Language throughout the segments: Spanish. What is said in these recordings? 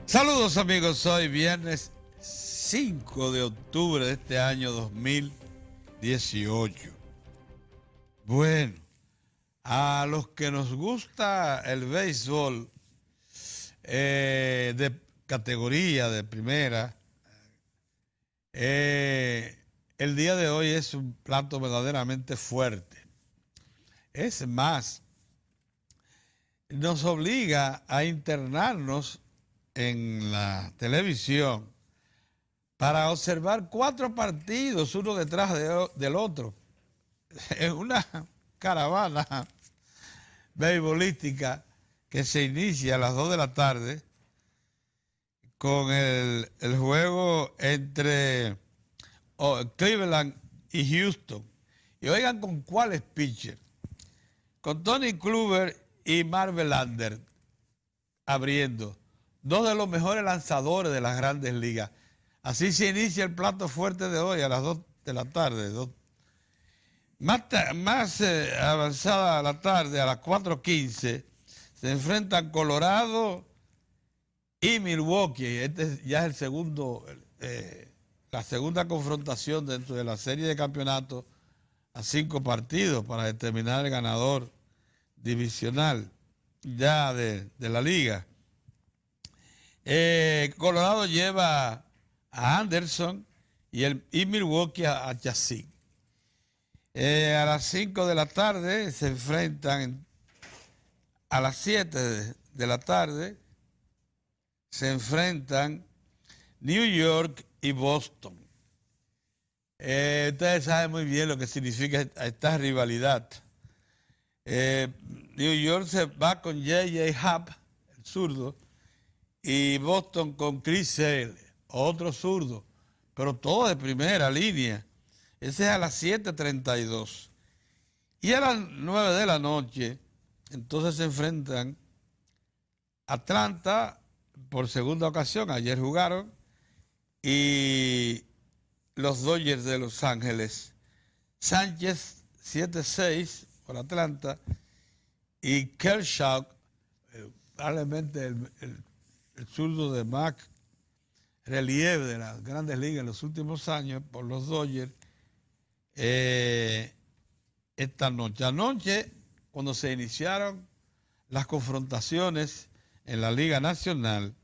Saludos amigos, hoy viernes 5 de octubre de este año 2018. Bueno, a los que nos gusta el béisbol de categoría, de primera, el día de hoy es un plato verdaderamente fuerte. Es más, nos obliga a internarnos en la televisión para observar 4 partidos, uno detrás del otro, en una caravana beisbolística que se inicia a las 2 de la tarde con el juego entre Cleveland y Houston. Y oigan con cuáles pitchers. Con Tony Kluber y Mark Verlander abriendo. Dos de los mejores lanzadores de las grandes ligas. Así se inicia el plato fuerte de hoy a las 2 de la tarde. Más avanzada la tarde, a las 4:15, se enfrentan Colorado y Milwaukee. Este ya es la segunda confrontación dentro de la serie de campeonatos a 5 partidos para determinar el ganador divisional ya de la liga. Colorado lleva a Anderson y Milwaukee a Chassin. A las 5 de la tarde se enfrentan, a las 7 de la tarde se enfrentan New York y Boston. Ustedes saben muy bien lo que significa esta rivalidad. New York se va con J.J. Happ, el zurdo, y Boston con Chris Sale, otro zurdo, pero todo de primera línea. Ese es a las 7:32. Y a las 9 de la noche, entonces se enfrentan Atlanta por segunda ocasión, ayer jugaron, y los Dodgers de Los Ángeles. Sánchez 7-6 por Atlanta y Kershaw, probablemente el zurdo de Mac relieve de las grandes ligas en los últimos años por los Dodgers, esta noche. Anoche, cuando se iniciaron las confrontaciones en la Liga Nacional,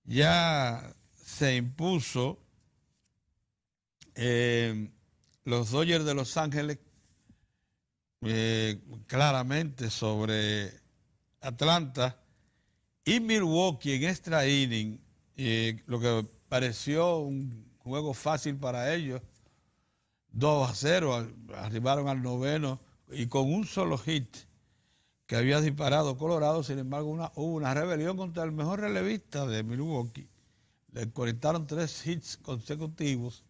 ya se impuso los Dodgers de Los Ángeles claramente sobre Atlanta, y Milwaukee en extra inning, lo que pareció un juego fácil para ellos, 2-0, arribaron al noveno y con un solo hit que había disparado Colorado. Sin embargo, hubo una rebelión contra el mejor relevista de Milwaukee. Le conectaron 3 hits consecutivos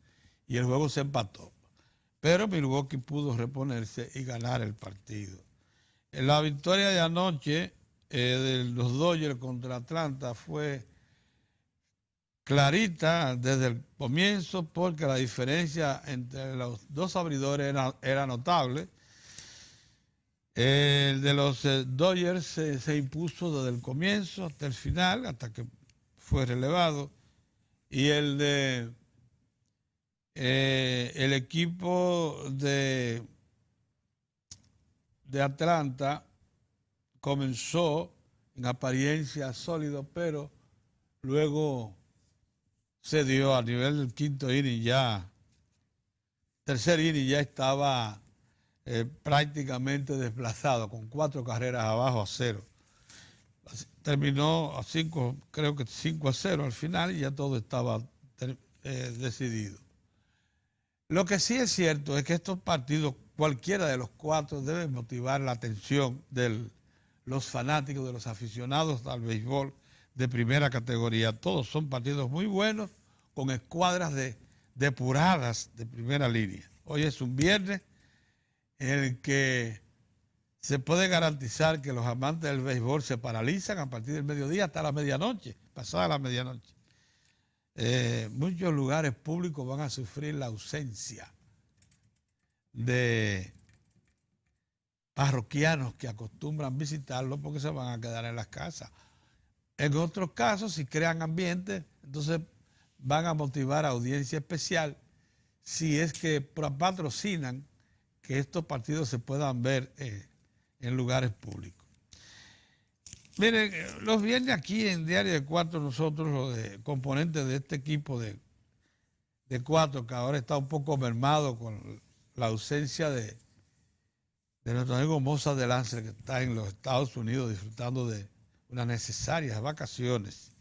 y el juego se empató. Pero Milwaukee pudo reponerse y ganar el partido. En la victoria de anoche de los Dodgers contra Atlanta fue clarita desde el comienzo, porque la diferencia entre los dos abridores era notable. El de los Dodgers se impuso desde el comienzo hasta el final, hasta que fue relevado. Y el de el equipo de Atlanta comenzó en apariencia sólido, pero luego se dio a nivel del quinto inning, tercer inning ya estaba prácticamente desplazado, con 4 carreras abajo a 0. Terminó a 5, creo que 5-0 al final, y ya todo estaba decidido. Lo que sí es cierto es que estos partidos, cualquiera de los 4, deben motivar la atención de los fanáticos, de los aficionados al béisbol de primera categoría. Todos son partidos muy buenos, con escuadras depuradas de primera línea. Hoy es un viernes en el que se puede garantizar que los amantes del béisbol se paralizan a partir del mediodía hasta la medianoche, pasada la medianoche. Muchos lugares públicos van a sufrir la ausencia de parroquianos que acostumbran visitarlo porque se van a quedar en las casas. En otros casos, si crean ambiente, entonces van a motivar a audiencia especial si es que patrocinan que estos partidos se puedan ver en lugares públicos. Miren, los viernes aquí en Diario de Cuatro, nosotros, los componentes de este equipo de Cuatro, que ahora está un poco mermado con la ausencia de nuestro amigo Moza de Lance, que está en los Estados Unidos disfrutando de unas necesarias vacaciones.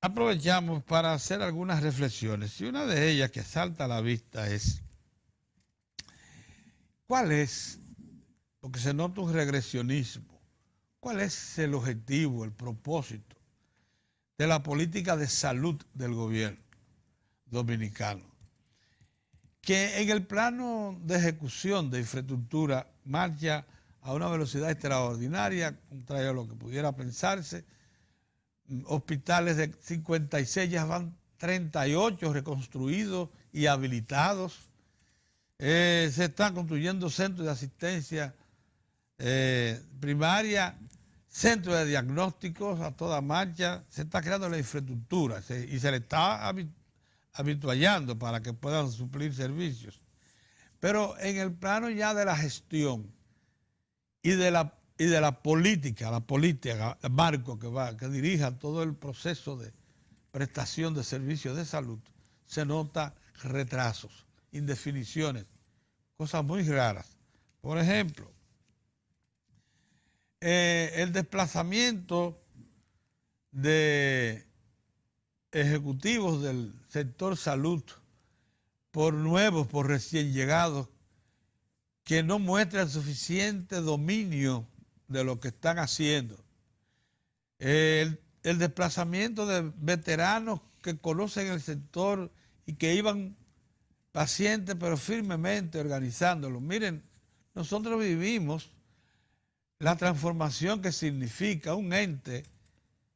Aprovechamos para hacer algunas reflexiones y una de ellas que salta a la vista es ¿cuál es? Porque se nota un regresionismo. ¿Cuál es el objetivo, el propósito de la política de salud del gobierno dominicano? Que en el plano de ejecución de infraestructura marcha a una velocidad extraordinaria, contrario a lo que pudiera pensarse. Hospitales de 56 ya van 38 reconstruidos y habilitados. Se están construyendo centros de asistencia primaria, centros de diagnósticos a toda marcha. Se está creando la infraestructura y se le está habituallando para que puedan suplir servicios. Pero en el plano ya de la gestión y de la política, el marco que dirija todo el proceso de prestación de servicios de salud, se nota retrasos, indefiniciones, cosas muy raras. Por ejemplo, el desplazamiento de ejecutivos del sector salud por recién llegados, que no muestran suficiente dominio de lo que están haciendo. El desplazamiento de veteranos que conocen el sector y que iban pacientes pero firmemente organizándolo. Miren, nosotros vivimos la transformación que significa un ente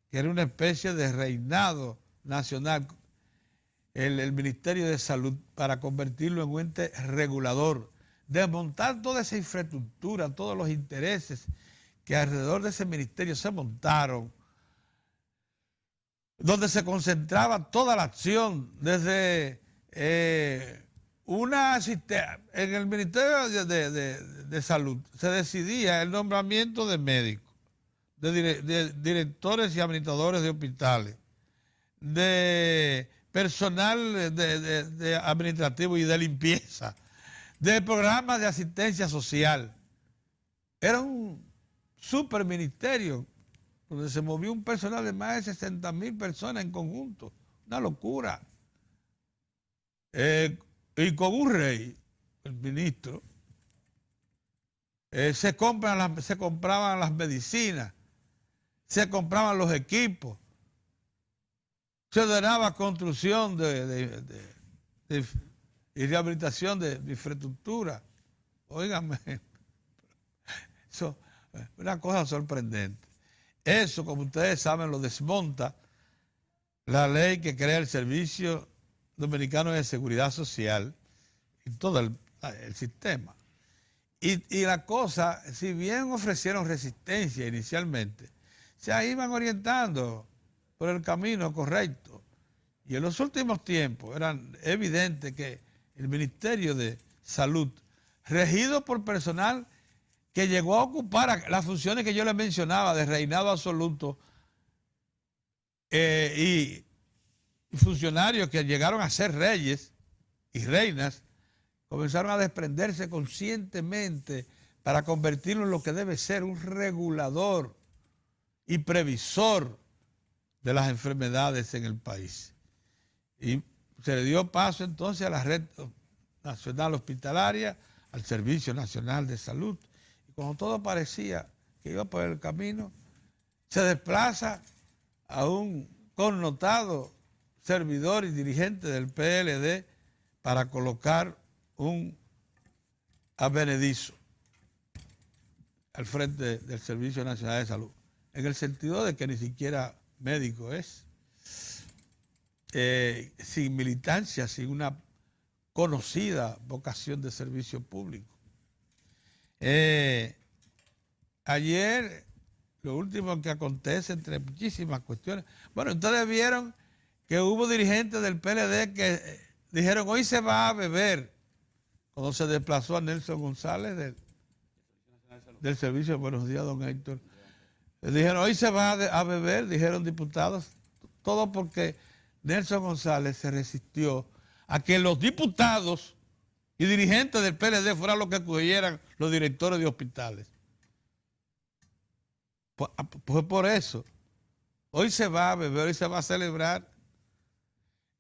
que era una especie de reinado nacional, el Ministerio de Salud, para convertirlo en un ente regulador, desmontar toda esa infraestructura, todos los intereses que alrededor de ese ministerio se montaron, donde se concentraba toda la acción desde en el Ministerio de Salud se decidía el nombramiento de médicos, de directores y administradores de hospitales, de personal de administrativo y de limpieza, de programas de asistencia social. Era un superministerio donde se movió un personal de más de 60,000 personas en conjunto. Una locura. Y con un rey, el ministro, se compraban las medicinas, se compraban los equipos, se ordenaba construcción y rehabilitación de infraestructura. Óigame, eso es una cosa sorprendente. Eso, como ustedes saben, lo desmonta la ley que crea el Servicio Dominicano de Seguridad Social y todo el sistema. Y la cosa, si bien ofrecieron resistencia inicialmente, se iban orientando por el camino correcto. Y en los últimos tiempos era evidente que el Ministerio de Salud, regido por personal que llegó a ocupar las funciones que yo les mencionaba de reinado absoluto y funcionarios que llegaron a ser reyes y reinas, comenzaron a desprenderse conscientemente para convertirlo en lo que debe ser un regulador y previsor de las enfermedades en el país. Y se le dio paso entonces a la Red Nacional Hospitalaria, al Servicio Nacional de Salud. Y cuando todo parecía que iba por el camino, se desplaza a un connotado servidor y dirigente del PLD para colocar un advenedizo al frente del Servicio Nacional de Salud, en el sentido de que ni siquiera médico es, sin militancia, sin una conocida vocación de servicio público. Ayer lo último que acontece entre muchísimas cuestiones. Bueno, ustedes vieron que hubo dirigentes del PLD que dijeron hoy se va a beber, cuando se desplazó a Nelson González del Servicio de Buenos Días, don Héctor. Dijeron hoy se va a beber, dijeron diputados, todo porque Nelson González se resistió a que los diputados y dirigentes del PLD fueran los que acudieran los directores de hospitales. Pues por eso, hoy se va a beber, hoy se va a celebrar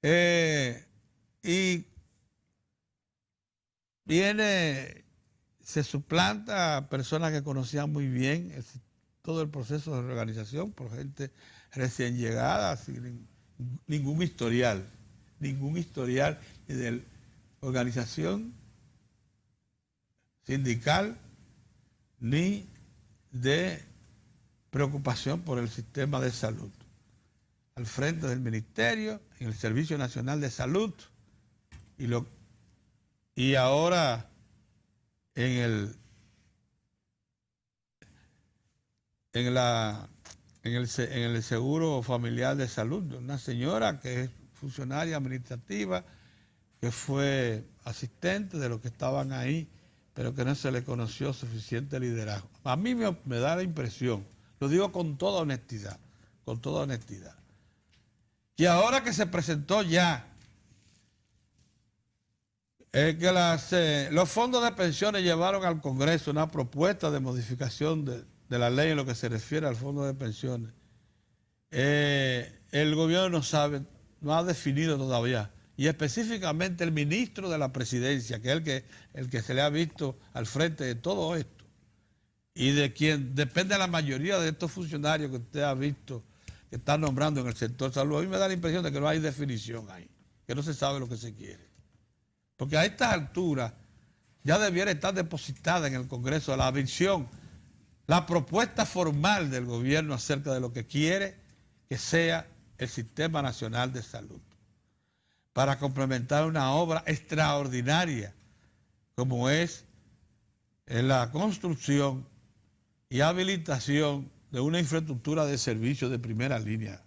y se suplanta a personas que conocían muy bien todo el proceso de reorganización por gente recién llegada, sin ningún historial ni de organización sindical ni de preocupación por el sistema de salud. Al frente del Ministerio, en el Servicio Nacional de Salud y ahora en el Seguro Familiar de Salud, una señora que es funcionaria administrativa, que fue asistente de los que estaban ahí, pero que no se le conoció suficiente liderazgo. A mí me da la impresión, lo digo con toda honestidad, que ahora que se presentó ya que los fondos de pensiones llevaron al Congreso una propuesta de modificación de la ley en lo que se refiere al fondo de pensiones, el gobierno no sabe, no ha definido todavía, y específicamente el ministro de la Presidencia, que es el que se le ha visto al frente de todo esto, y de quien depende la mayoría de estos funcionarios que usted ha visto que están nombrando en el sector salud. A mí me da la impresión de que no hay definición ahí, que no se sabe lo que se quiere. Porque a estas alturas ya debiera estar depositada en el Congreso la visión, la propuesta formal del gobierno acerca de lo que quiere que sea el Sistema Nacional de Salud, para complementar una obra extraordinaria como es la construcción y habilitación de una infraestructura de servicios de primera línea.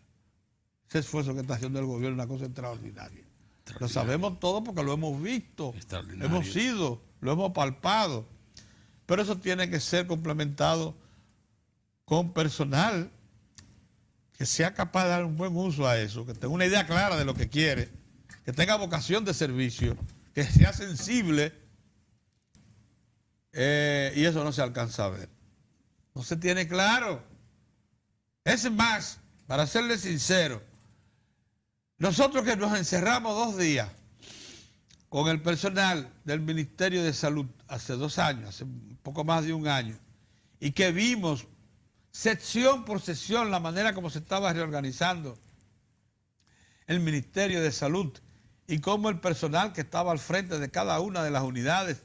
Ese esfuerzo que está haciendo el gobierno es una cosa extraordinaria. Lo sabemos todo porque lo hemos visto, hemos ido, lo hemos palpado. Pero eso tiene que ser complementado con personal que sea capaz de dar un buen uso a eso, que tenga una idea clara de lo que quiere, que tenga vocación de servicio, que sea sensible, y eso no se alcanza a ver. No se tiene claro. Es más, para serle sincero, nosotros que nos encerramos 2 días con el personal del Ministerio de Salud hace 2 años, hace un poco más de 1 año, y que vimos sección por sección la manera como se estaba reorganizando el Ministerio de Salud y cómo el personal que estaba al frente de cada una de las unidades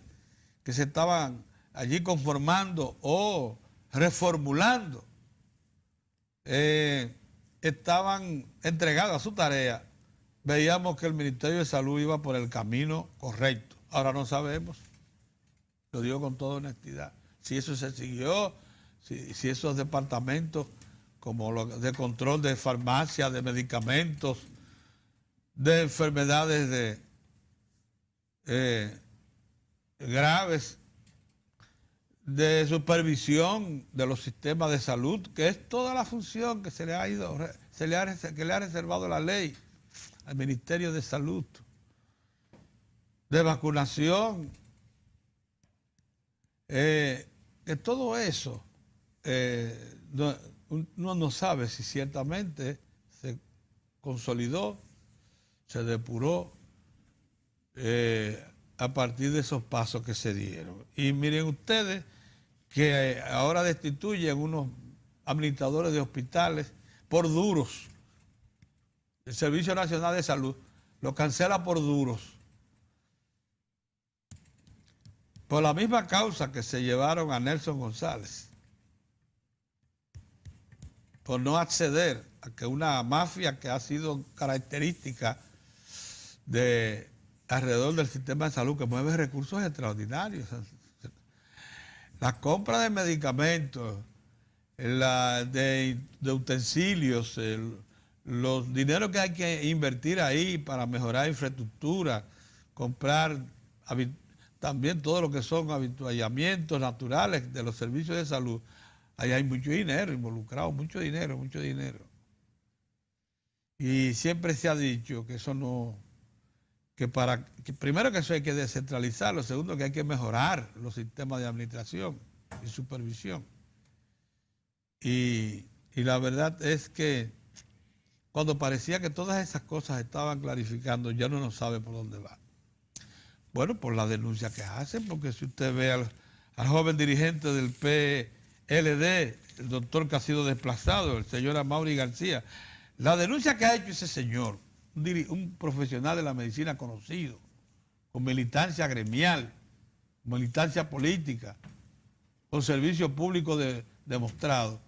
que se estaban allí conformando o reformulando, estaban entregados a su tarea, veíamos que el Ministerio de Salud iba por el camino correcto. Ahora no sabemos, lo digo con toda honestidad, si eso se siguió, si esos departamentos como los de control de farmacia, de medicamentos, de enfermedades graves, de supervisión de los sistemas de salud, que es toda la función que le ha reservado la ley al Ministerio de Salud, de vacunación, que todo eso uno no sabe si ciertamente se consolidó, se depuró a partir de esos pasos que se dieron. Y miren ustedes que ahora destituyen unos administradores de hospitales por duros. El Servicio Nacional de Salud lo cancela por duros. Por la misma causa que se llevaron a Nelson González. Por no acceder a que una mafia que ha sido característica alrededor del sistema de salud, que mueve recursos extraordinarios. La compra de medicamentos, de utensilios, los dineros que hay que invertir ahí para mejorar infraestructura, comprar también todo lo que son habituallamientos naturales de los servicios de salud. Ahí hay mucho dinero involucrado, mucho dinero, mucho dinero. Y siempre se ha dicho que eso no, primero que eso hay que descentralizarlo, segundo que hay que mejorar los sistemas de administración y supervisión. Y la verdad es que cuando parecía que todas esas cosas estaban clarificando, ya no sabe por dónde va. Bueno, por la denuncia que hacen, porque si usted ve al joven dirigente del PLD, el doctor que ha sido desplazado, el señor Amaury García, la denuncia que ha hecho ese señor, un profesional de la medicina conocido, con militancia gremial, militancia política, con servicio público demostrado,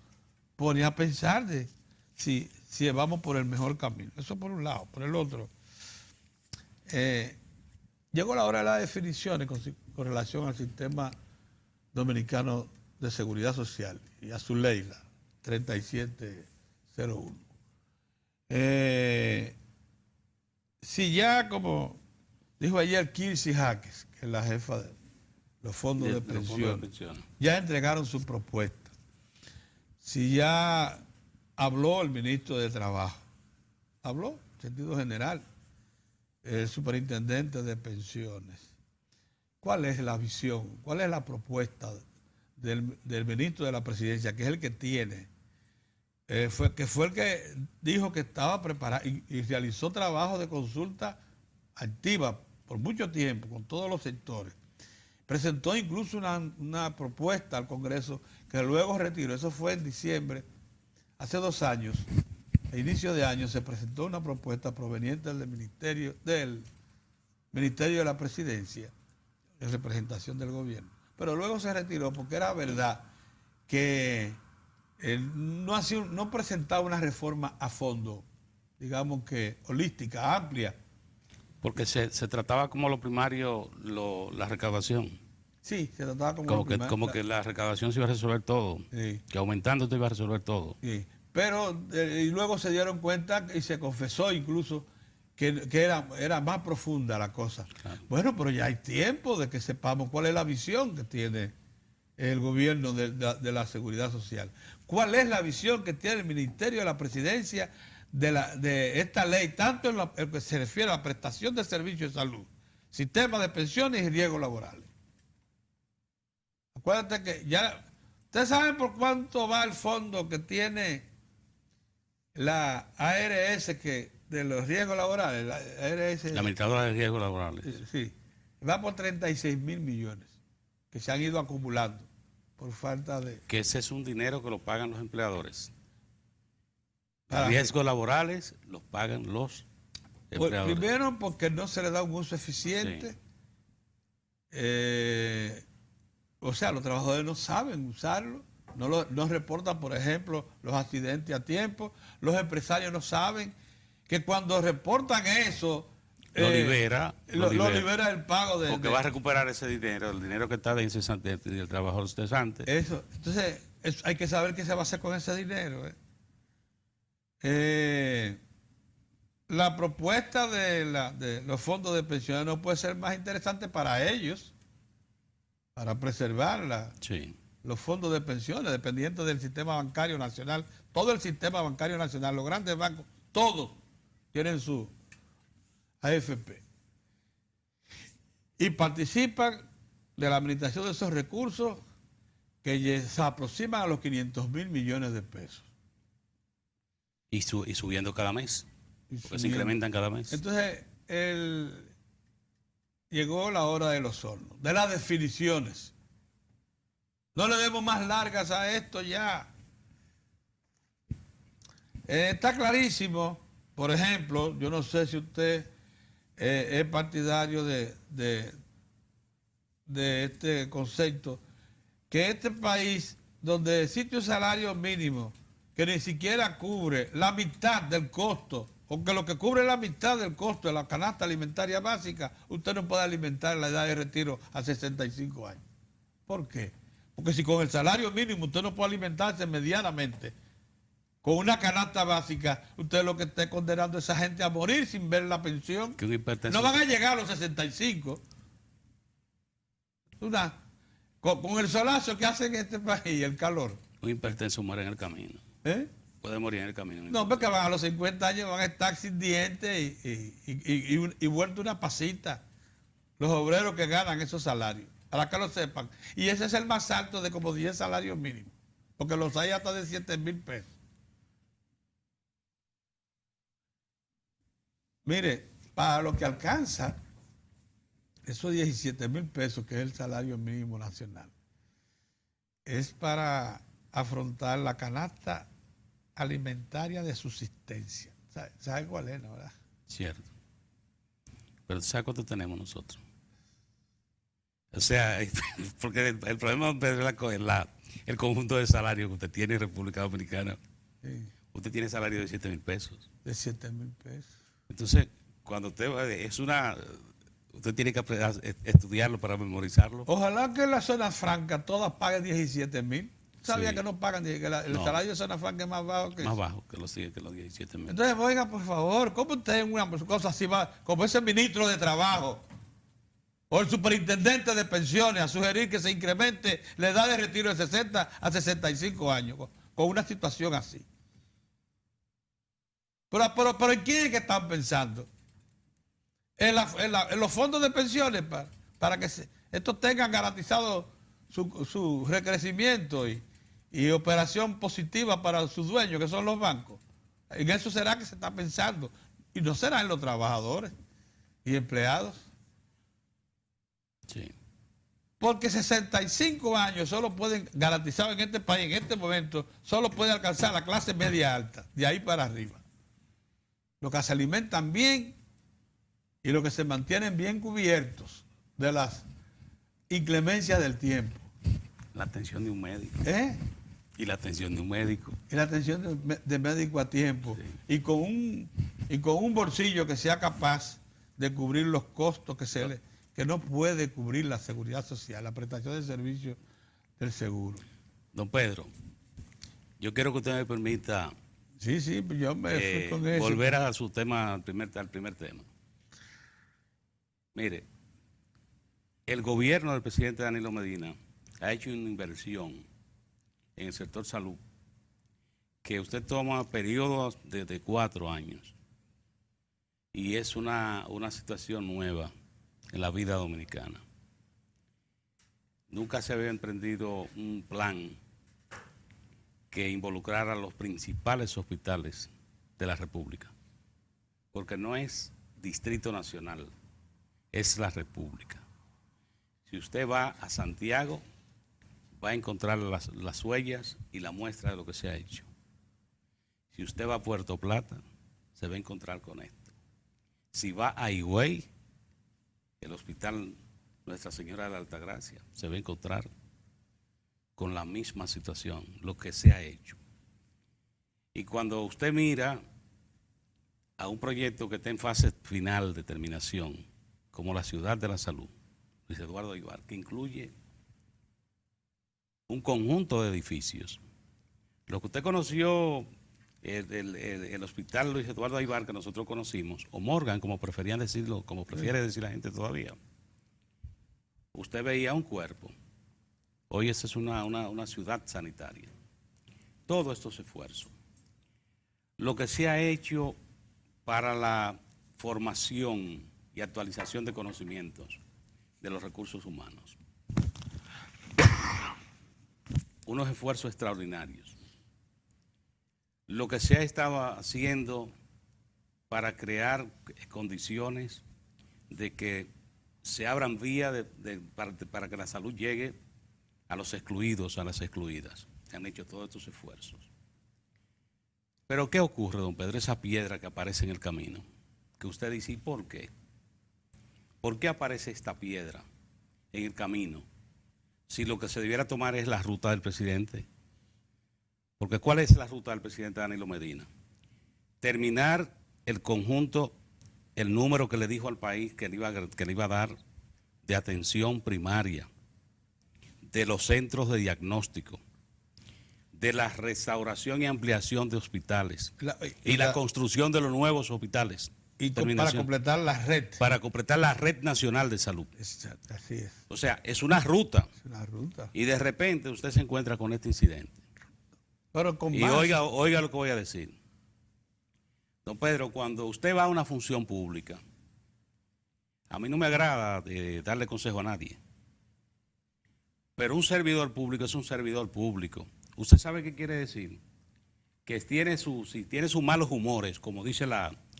pone a pensar de si vamos por el mejor camino. Eso por un lado. Por el otro, llegó la hora de las definiciones con relación al sistema dominicano de seguridad social y a su ley, la 3701. Si ya, como dijo ayer Kirsi Jaques, que es la jefa de los fondos de pensiones, ya entregaron su propuesta. Si ya habló el ministro de Trabajo, habló en sentido general, el superintendente de pensiones. ¿Cuál es la visión? ¿Cuál es la propuesta del ministro de la presidencia, que es el que tiene? Fue el que dijo que estaba preparado y realizó trabajo de consulta activa por mucho tiempo con todos los sectores. Presentó incluso una propuesta al Congreso que luego retiró. Eso fue en diciembre, hace 2 años. A inicio de año se presentó una propuesta proveniente del Ministerio de la Presidencia, en representación del gobierno. Pero luego se retiró porque era verdad que no presentaba una reforma a fondo, digamos que holística, amplia. Porque se trataba como lo primario, la recaudación. Sí, se trataba como lo primario. Como que la recaudación se iba a resolver todo. Sí. Que aumentando te iba a resolver todo. Sí. Pero y luego se dieron cuenta y se confesó incluso que era más profunda la cosa. Claro. Bueno, pero ya hay tiempo de que sepamos cuál es la visión que tiene el gobierno de la seguridad social. ¿Cuál es la visión que tiene el Ministerio de la Presidencia de esta ley, tanto en lo que se refiere a la prestación de servicios de salud, sistema de pensiones y riesgos laborales? Acuérdate que ya, ¿ustedes saben por cuánto va el fondo que tiene la ARS de los riesgos laborales? La administradora de riesgos laborales. Sí, va por 36 mil millones que se han ido acumulando por falta de... Que ese es un dinero que lo pagan los empleadores. Los riesgos laborales los pagan los empleadores. Primero porque no se le da un uso eficiente. Sí. O sea, los trabajadores no saben usarlo. No reportan, por ejemplo, los accidentes a tiempo. Los empresarios no saben que cuando reportan eso... Lo libera el pago de... Porque va a recuperar ese dinero, el dinero que está de incesante del trabajador cesante. Eso. Entonces, hay que saber qué se va a hacer con ese dinero. La propuesta de los fondos de pensiones no puede ser más interesante para ellos, para preservar los fondos de pensiones dependientes del sistema bancario nacional. Todo el sistema bancario nacional, los grandes bancos, todos tienen su AFP y participan de la administración de esos recursos que se aproximan a los 500 mil millones de pesos. Y subiendo cada mes, porque se incrementan cada mes. Entonces, llegó la hora de los hornos, de las definiciones. No le demos más largas a esto ya. Está clarísimo, por ejemplo, yo no sé si usted es partidario de este concepto, que este país, donde existe un salario mínimo que ni siquiera cubre la mitad del costo, o que lo que cubre la mitad del costo de la canasta alimentaria básica, usted no puede alimentar la edad de retiro a 65 años. ¿Por qué? Porque si con el salario mínimo usted no puede alimentarse medianamente, con una canasta básica, usted lo que está condenando a esa gente a morir sin ver la pensión. Que un hipertenso No van a llegar a los 65. Con el solazo que hace en este país, el calor. un hipertenso muere en el camino. ¿Eh? Puede morir en el camino. No, porque van a los 50 años, van a estar sin dientes y vuelto una pasita. Los obreros que ganan esos salarios, para que lo sepan. Y ese es el más alto de como 10 salarios mínimos, porque los hay hasta de 7,000 pesos. Mire, para lo que alcanza esos 17,000 pesos, que es el salario mínimo nacional, es para afrontar la canasta alimentaria de subsistencia. ¿Sabe cuál es, no, verdad? Cierto. Pero ¿sabes cuánto tenemos nosotros? O sea, porque el problema, don Pedro, es el conjunto de salarios que usted tiene en República Dominicana. Sí, Usted tiene salario de 7,000 pesos. de 7,000 pesos. Entonces, cuando usted usted tiene que estudiarlo para memorizarlo. Ojalá que la zona franca todas paguen 17,000. ¿Sabía Sí. que no pagan? Que el No. salario de zona franca es más bajo que Más eso? bajo que los 17,000. Entonces, oiga, por favor, ¿cómo usted en una cosa así va, como ese ministro de Trabajo o el superintendente de pensiones, a sugerir que se incremente la edad de retiro de 60 a 65 años con una situación así? Pero ¿en quién es que están pensando? En los fondos de pensiones para que estos tengan garantizado su recrecimiento y operación positiva para sus dueños, que son los bancos. En eso será que se está pensando. Y no será en los trabajadores y empleados. Sí. Porque 65 años solo pueden, garantizado en este país, en este momento, solo puede alcanzar la clase media alta, de ahí para arriba. Los que se alimentan bien y los que se mantienen bien cubiertos de las inclemencias del tiempo. La atención de un médico. ¿Eh? Y la atención de un médico. Y la atención de médico a tiempo. Sí. Y con un bolsillo que sea capaz de cubrir los costos que no puede cubrir la seguridad social, la prestación de servicios del seguro. Don Pedro, yo quiero que usted me permita Sí, yo me fui con eso. volver a su tema, al primer tema. Mire, el gobierno del presidente Danilo Medina ha hecho una inversión en el sector salud que usted toma periodos de 4 años y es una situación nueva en la vida dominicana. Nunca se había emprendido un plan que involucrara a los principales hospitales de la República, porque no es Distrito Nacional, es la República. Si usted va a Santiago, va a encontrar las huellas y la muestra de lo que se ha hecho. Si usted va a Puerto Plata, se va a encontrar con esto. Si va a Higüey, el hospital Nuestra Señora de la Altagracia, se va a encontrar con la misma situación, lo que se ha hecho. Y cuando usted mira a un proyecto que está en fase final de terminación, como la Ciudad de la Salud, Luis Eduardo Aybar, que incluye un conjunto de edificios. Lo que usted conoció, el hospital Luis Eduardo Aybar que nosotros conocimos, o Morgan, como preferían decirlo, como prefiere decir la gente todavía, usted veía un cuerpo. Hoy esa es una ciudad sanitaria. Todos estos esfuerzos. Lo que se ha hecho para la formación y actualización de conocimientos de los recursos humanos. Unos esfuerzos extraordinarios. Lo que se ha estado haciendo para crear condiciones de que se abran vías para que la salud llegue a los excluidos, a las excluidas. Se han hecho todos estos esfuerzos. Pero ¿qué ocurre, don Pedro? Esa piedra que aparece en el camino, que usted dice, ¿y por qué? ¿Por qué aparece esta piedra en el camino? Si lo que se debiera tomar es la ruta del presidente. Porque ¿cuál es la ruta del presidente Danilo Medina? Terminar el conjunto, el número que le dijo al país que le iba a dar de atención primaria, de los centros de diagnóstico, de la restauración y ampliación de hospitales y la construcción de los nuevos hospitales. Y para completar la red. Para completar la red nacional de salud. Exacto, así es. O sea, es una ruta. Es una ruta. Y de repente usted se encuentra con este incidente. Pero con y más... oiga lo que voy a decir. Don Pedro, cuando usted va a una función pública, a mí no me agrada darle consejo a nadie. Pero un servidor público es un servidor público. ¿Usted sabe qué quiere decir? Que si tiene sus malos humores, como dice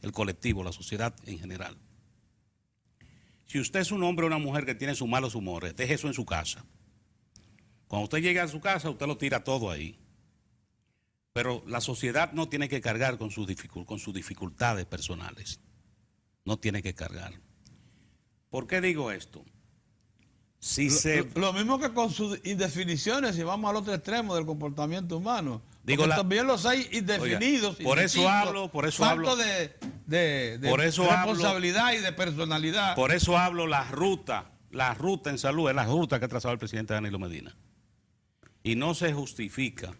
el colectivo, la sociedad en general. Si usted es un hombre o una mujer que tiene sus malos humores, deje eso en su casa. Cuando usted llega a su casa, usted lo tira todo ahí. Pero la sociedad no tiene que cargar con sus dificultades personales. No tiene que cargar. ¿Por qué digo esto? Lo mismo que con sus indefiniciones, si vamos al otro extremo del comportamiento humano. También los hay indefinidos. Oiga, por eso hablo. Falta de responsabilidad y de personalidad. Por eso hablo la ruta en salud, es la ruta que ha trazado el presidente Danilo Medina. Y no se justifica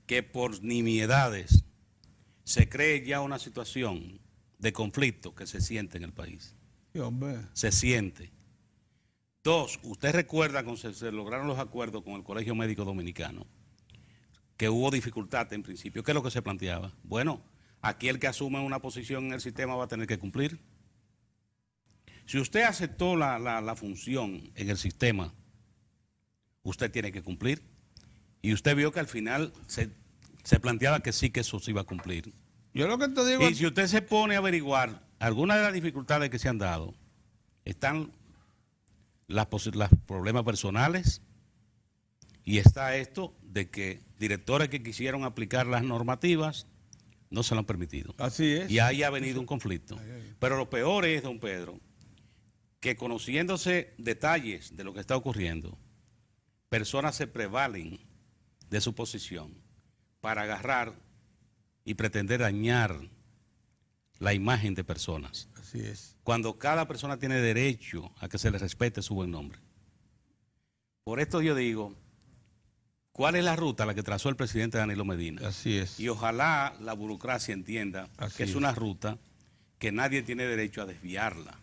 que por nimiedades se cree ya una situación de conflicto que se siente en el país. Sí, hombre. Se siente. Dos, usted recuerda cuando se lograron los acuerdos con el Colegio Médico Dominicano, que hubo dificultad en principio. ¿Qué es lo que se planteaba? Bueno, aquí el que asume una posición en el sistema va a tener que cumplir. Si usted aceptó la función en el sistema, usted tiene que cumplir. Y usted vio que al final se planteaba que sí, que eso se iba a cumplir. Yo lo que te digo... Y si usted se pone a averiguar algunas de las dificultades que se han dado, están los problemas personales y está esto de que directores que quisieron aplicar las normativas no se lo han permitido. Así es. Y ahí ha venido un conflicto. Pero lo peor es, don Pedro, que conociéndose detalles de lo que está ocurriendo, personas se prevalen de su posición para agarrar y pretender dañar la imagen de personas. Así es. Cuando cada persona tiene derecho a que se le respete su buen nombre. Por esto yo digo, ¿cuál es la ruta a la que trazó el presidente Danilo Medina? Así es. Y ojalá la burocracia entienda que es una ruta que nadie tiene derecho a desviarla.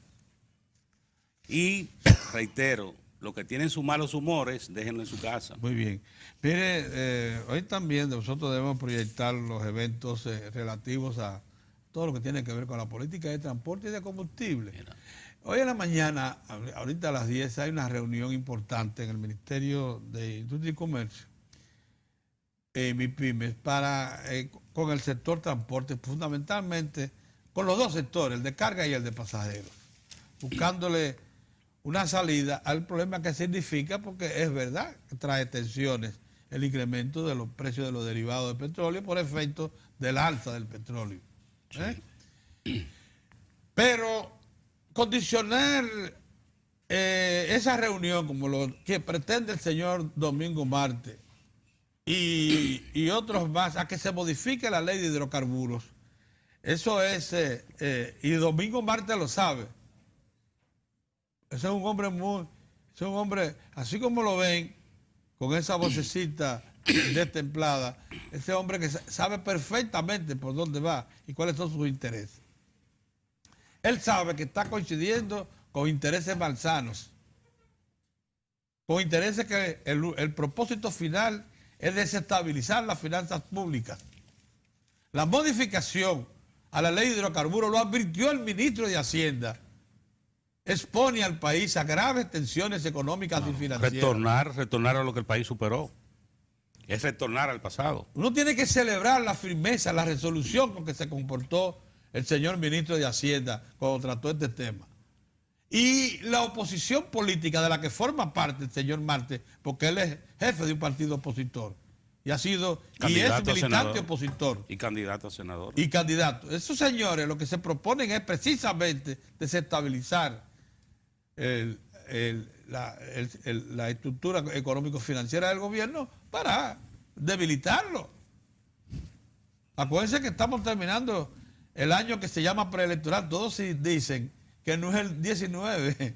Y reitero, los que tienen sus malos humores, déjenlo en su casa. Muy bien. Mire, hoy también nosotros debemos proyectar los eventos relativos a todo lo que tiene que ver con la política de transporte y de combustible. Mira. Hoy en la mañana, ahorita a las 10, hay una reunión importante en el Ministerio de Industria y Comercio, MIPYMES, con el sector transporte, fundamentalmente con los dos sectores, el de carga y el de pasajeros, buscándole una salida al problema que significa, porque es verdad que trae tensiones el incremento de los precios de los derivados de petróleo por efecto del alza del petróleo. Sí. Pero condicionar esa reunión como lo que pretende el señor Domingo Marte y otros más a que se modifique la ley de hidrocarburos, eso es, y Domingo Marte lo sabe. Ese es un hombre así como lo ven, con esa vocecita destemplada, ese hombre que sabe perfectamente por dónde va y cuáles son sus intereses. Él sabe que está coincidiendo con intereses malsanos, con intereses que el propósito final es desestabilizar las finanzas públicas. La modificación a la ley de hidrocarburos, lo advirtió el ministro de Hacienda, expone al país a graves tensiones económicas y financieras. Retornar a lo que el país superó. Es retornar al pasado. Uno tiene que celebrar la firmeza, la resolución con que se comportó el señor ministro de Hacienda cuando trató este tema. Y la oposición política de la que forma parte el señor Marte, porque él es jefe de un partido opositor y ha sido candidato y es militante opositor. Y candidato a senador. Y candidato. Esos señores lo que se proponen es precisamente desestabilizar la estructura económico-financiera del gobierno para debilitarlo. Acuérdense que estamos terminando el año que se llama preelectoral. Todos dicen que no es el 19,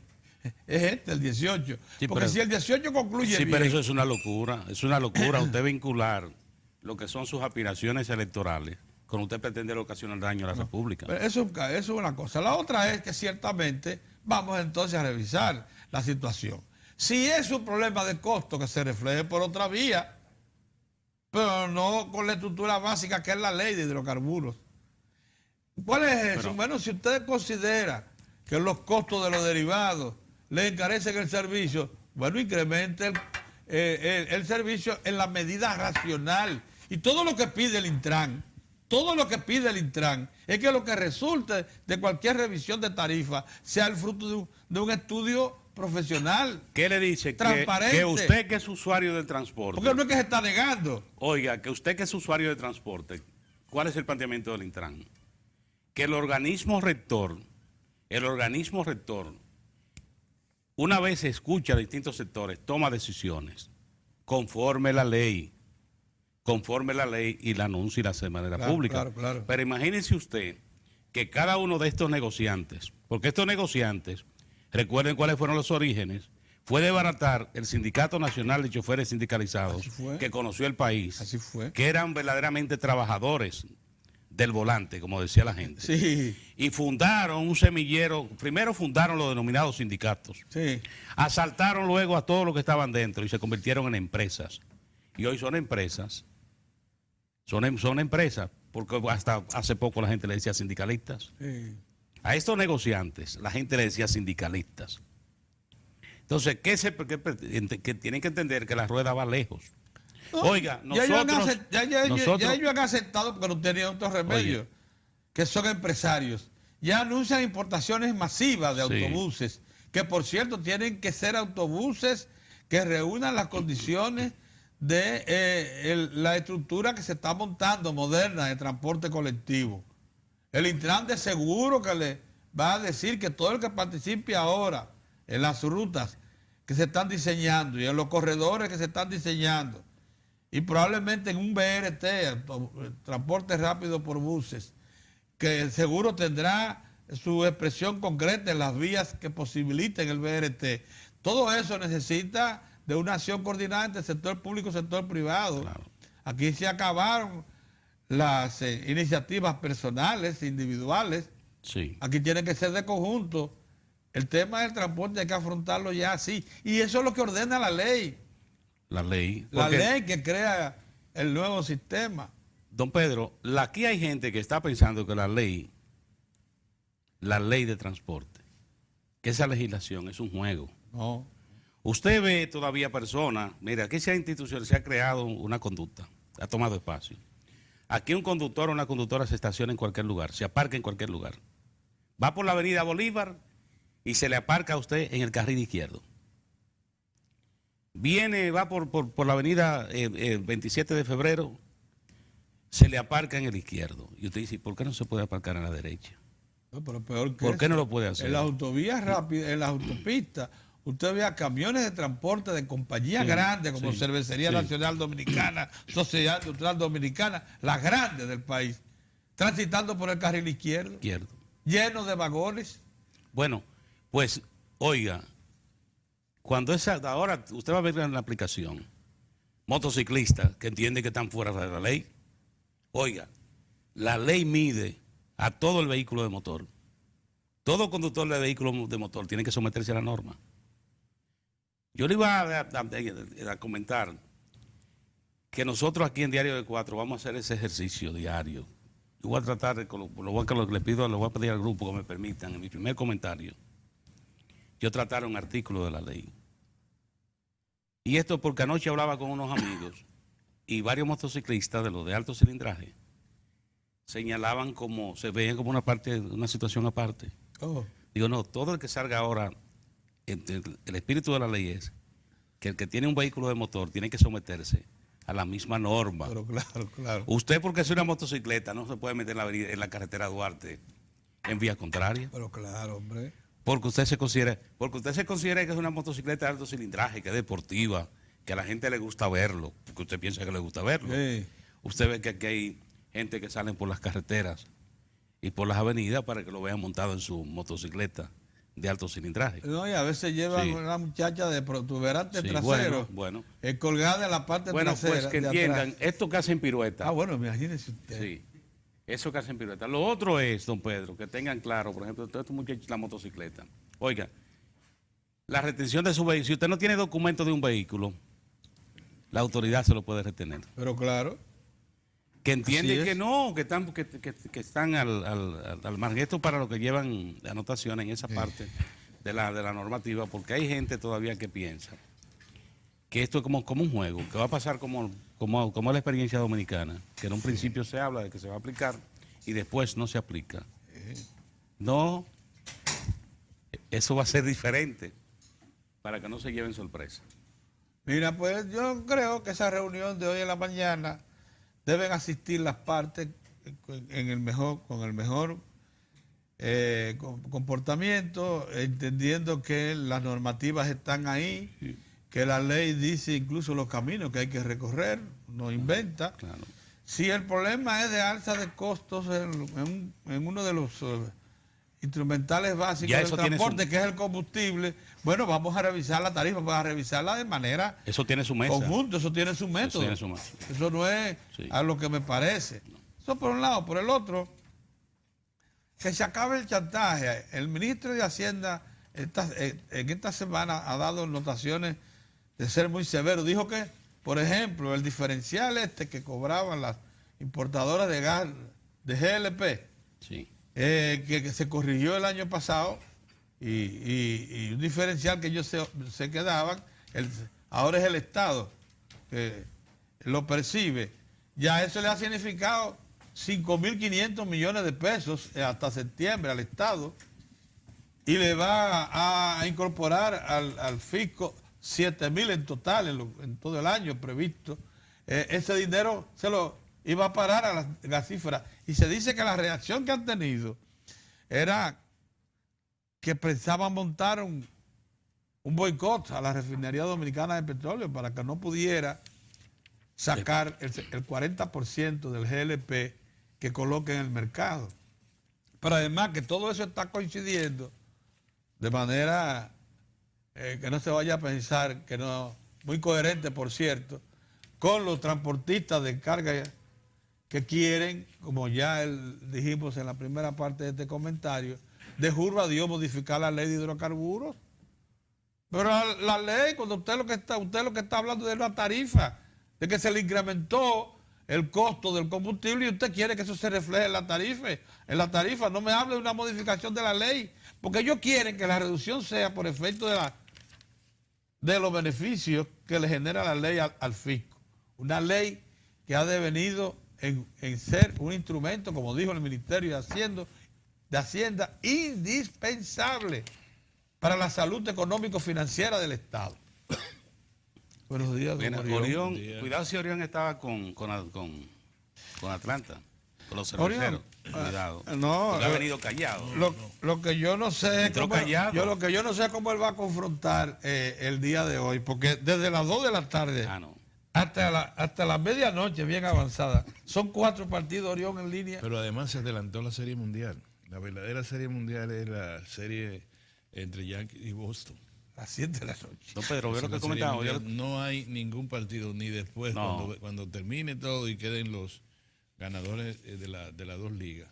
es el 18. Sí, Porque pero, si el 18 concluye sí, bien, pero eso es una locura. Es una locura usted vincular lo que son sus aspiraciones electorales con usted pretender ocasionar daño a la República. pero eso es una cosa. La otra es que ciertamente vamos entonces a revisar la situación. Si es un problema de costo, que se refleje por otra vía, pero no con la estructura básica que es la ley de hidrocarburos. ¿Cuál es eso? Pero, Bueno, si usted considera que los costos de los derivados le encarecen el servicio, bueno, incremente el servicio en la medida racional. Y todo lo que pide el Intran, es que lo que resulte de cualquier revisión de tarifa sea el fruto de un estudio profesional. ¿qué le dice? Transparente. Que usted que es usuario del transporte. Porque no es que se está negando. Oiga, que usted que es usuario de transporte, ¿cuál es el planteamiento del Intran? Que el organismo rector, una vez escucha a distintos sectores, toma decisiones conforme la ley y la anuncia y la hace de manera pública. Claro. Pero imagínese usted que cada uno de estos negociantes, porque estos negociantes, recuerden cuáles fueron los orígenes, fue desbaratar el Sindicato Nacional de Choferes Sindicalizados que conoció el país, Así fue. que eran verdaderamente trabajadores del volante, como decía la gente. Sí. Y fundaron un semillero, primero fundaron los denominados sindicatos, Sí. asaltaron luego a todos los que estaban dentro y se convirtieron en empresas. Y hoy son empresas, son empresas, porque hasta hace poco la gente le decía sindicalistas. Sí. A estos negociantes la gente le decía sindicalistas. Entonces, que tienen que entender que la rueda va lejos. No, Oiga, nosotros... ya ellos han aceptado porque no tenían otro remedio, Oye, que son empresarios. Ya anuncian importaciones masivas de autobuses, que por cierto tienen que ser autobuses que reúnan las condiciones de la estructura que se está montando moderna de transporte colectivo. El Intran de seguro que le va a decir que todo el que participe ahora en las rutas que se están diseñando y en los corredores que se están diseñando, y probablemente en un BRT, el transporte rápido por buses, que seguro tendrá su expresión concreta en las vías que posibiliten el BRT. Todo eso necesita de una acción coordinada entre el sector público y el sector privado. Claro. Aquí se acabaron las iniciativas personales, individuales. Sí. Aquí tiene que ser de conjunto. El tema del transporte hay que afrontarlo ya así. Y eso es lo que ordena la ley. La ley. La ley que crea el nuevo sistema. Don Pedro, aquí hay gente que está pensando que la ley de transporte, que esa legislación es un juego. No. Usted ve todavía personas, mira, aquí se ha creado una conducta, ha tomado espacio. Aquí un conductor o una conductora se estaciona en cualquier lugar, se aparca en cualquier lugar. Va por la avenida Bolívar y se le aparca a usted en el carril izquierdo. Va por la avenida 27 de febrero, se le aparca en el izquierdo. Y usted dice, ¿por qué no se puede aparcar en la derecha? No, pero peor que ¿Por qué eso, no lo puede hacer? en las autovías rápidas, en las autopistas, usted ve a camiones de transporte de compañías grandes como Cervecería Nacional Dominicana, Sociedad Industrial Dominicana, las grandes del país, transitando por el carril izquierdo. Llenos de vagones. Bueno, pues, oiga, ahora usted va a ver en la aplicación motociclistas que entienden que están fuera de la ley. Oiga, la ley mide a todo el vehículo de motor. Todo conductor de vehículo de motor tiene que someterse a la norma. Yo le iba a comentar que nosotros aquí en Diario de Cuatro vamos a hacer ese ejercicio diario. Yo voy a tratar, le voy a pedir al grupo que me permitan, en mi primer comentario, yo tratar un artículo de la ley. Y esto porque anoche hablaba con unos amigos y varios motociclistas de los de alto cilindraje señalaban como, se veían como una situación aparte. Digo, no, todo el que salga ahora, el espíritu de la ley es que el que tiene un vehículo de motor tiene que someterse a la misma norma. Pero claro. Usted, porque es una motocicleta, no se puede meter en la carretera Duarte en vía contraria. Pero claro, hombre. Porque usted se considera que es una motocicleta de alto cilindraje, que es deportiva, que a la gente le gusta verlo, porque usted piensa que le gusta verlo. Sí. Usted ve que aquí hay gente que salen por las carreteras y por las avenidas para que lo vean montado en su motocicleta de alto cilindraje. No, y a veces llevan Sí. una muchacha de protuberante Sí, trasero, bueno. colgada en la parte trasera. Pues que de entiendan, atrás. esto que hacen pirueta. Ah, bueno, imagínese usted. Sí, eso que hacen pirueta. Lo otro es, don Pedro, que tengan claro, por ejemplo, todos estos muchachos la motocicleta. Oiga, la retención de su vehículo, si usted no tiene documento de un vehículo, la autoridad se lo puede retener. Pero claro, Que entiende Así es. que no, que están al margen. Esto para los que llevan anotaciones en esa parte de la normativa, porque hay gente todavía que piensa que esto es como un juego, que va a pasar como la experiencia dominicana, que en un principio se habla de que se va a aplicar y después no se aplica. No, eso va a ser diferente para que no se lleven sorpresa. mira, pues yo creo que esa reunión de hoy en la mañana deben asistir las partes con el mejor comportamiento, entendiendo que las normativas están ahí, que la ley dice incluso los caminos que hay que recorrer, no inventa. Claro. Si el problema es de alza de costos en uno de los instrumentales básicos Ya del eso tiene transporte, su- que es el combustible, bueno, vamos a revisar la tarifa, vamos a revisarla de manera Eso tiene su mesa. conjunto, eso tiene su Eso método. tiene su mesa. Eso no es Sí. a lo que me parece. Eso por un lado. Por el otro, que se acabe el chantaje. El ministro de Hacienda en esta semana ha dado notaciones de ser muy severo. Dijo que, por ejemplo, el diferencial que cobraban las importadoras de gas de GLP, Sí. que se corrigió el año pasado, y un diferencial que ellos se quedaban, ahora es el Estado que lo percibe. Ya eso le ha significado 5.500 millones de pesos hasta septiembre al Estado, y le va a incorporar al fisco 7.000 en total en todo el año previsto. Ese dinero se lo iba a parar a la cifra. Y se dice que la reacción que han tenido era que pensaban montar un boicot a la refinería dominicana de petróleo para que no pudiera sacar el 40% del GLP que coloque en el mercado. Pero además que todo eso está coincidiendo de manera que no se vaya a pensar que no, muy coherente por cierto, con los transportistas de carga que quieren, como ya dijimos en la primera parte de este comentario, de juro a Dios modificar la ley de hidrocarburos. Pero la ley, cuando usted lo que está hablando de la tarifa, de que se le incrementó el costo del combustible y usted quiere que eso se refleje en la tarifa. En la tarifa no me hable de una modificación de la ley, porque ellos quieren que la reducción sea por efecto de los beneficios que le genera la ley al fisco. Una ley que ha devenido en ser un instrumento, como dijo el Ministerio de Hacienda, indispensable para la salud económico-financiera del Estado. Buenos días, don Bueno, Orión. cuidado si Orión estaba con Atlanta, con los Orión, cerveceros. Cuidado. no, Porque ha venido callado. Lo que yo no sé es Entró cómo, callado. lo que yo no sé es cómo él va a confrontar el día de hoy, porque desde las 2 de la tarde Ah, no. hasta la medianoche bien avanzada, son 4 partidos Orión en línea. Pero además se adelantó la Serie Mundial. La verdadera Serie Mundial es la serie entre Yankees y Boston. A las 7 de la noche. No, Pedro, ve Esa lo que es la Serie comentaba. Mundial. No hay ningún partido, ni después, No. cuando termine todo y queden los ganadores de las dos ligas.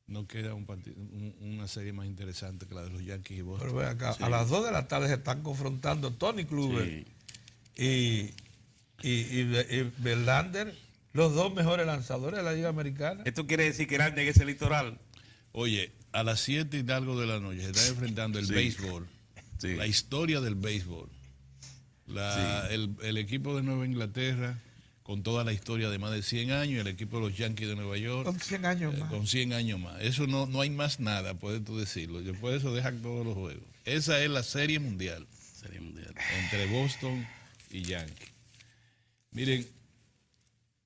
No queda una serie más interesante que la de los Yankees y Boston. Pero ve acá, a las 2 de la tarde se están confrontando Tony Kluber Sí. y Verlander, los dos mejores lanzadores de la Liga Americana. Esto quiere decir que Grande es el litoral. Oye, a las 7 y algo de la noche se está enfrentando el Sí. béisbol, Sí. la historia del béisbol. El equipo de Nueva Inglaterra, con toda la historia de más de 100 años, y el equipo de los Yankees de Nueva York, Son 100 años más. con 100 años más. Eso no hay más nada, puedes tú decirlo. Después de eso dejan todos los juegos. Esa es la Serie Mundial Serie Mundial. entre Boston y Yankees. Miren,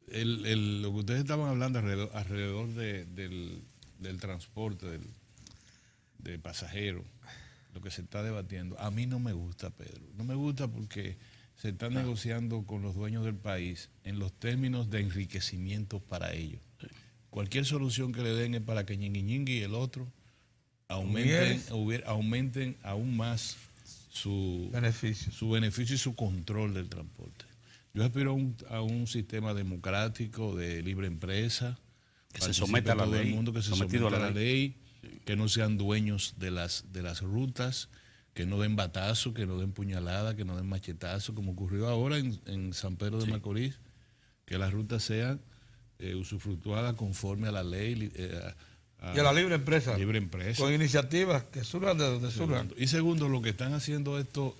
lo que ustedes estaban hablando alrededor del transporte de pasajeros, lo que se está debatiendo, a mí no me gusta, Pedro. No me gusta porque se está negociando con los dueños del país en los términos de enriquecimiento para ellos. Cualquier solución que le den es para que Ñingui y el otro aumenten aún más su beneficio y su control del transporte. Yo aspiro a un sistema democrático de libre empresa, que se someta a la ley, el mundo, que se someta a la ley, que no sean dueños de las rutas, que no den batazo, que no den puñalada, que no den machetazo, como ocurrió ahora en San Pedro de Macorís, que las rutas sean usufructuadas conforme a la ley. Y a la libre empresa. Libre empresa. Con iniciativas que surjan de donde surjan. Y segundo, lo que están haciendo esto,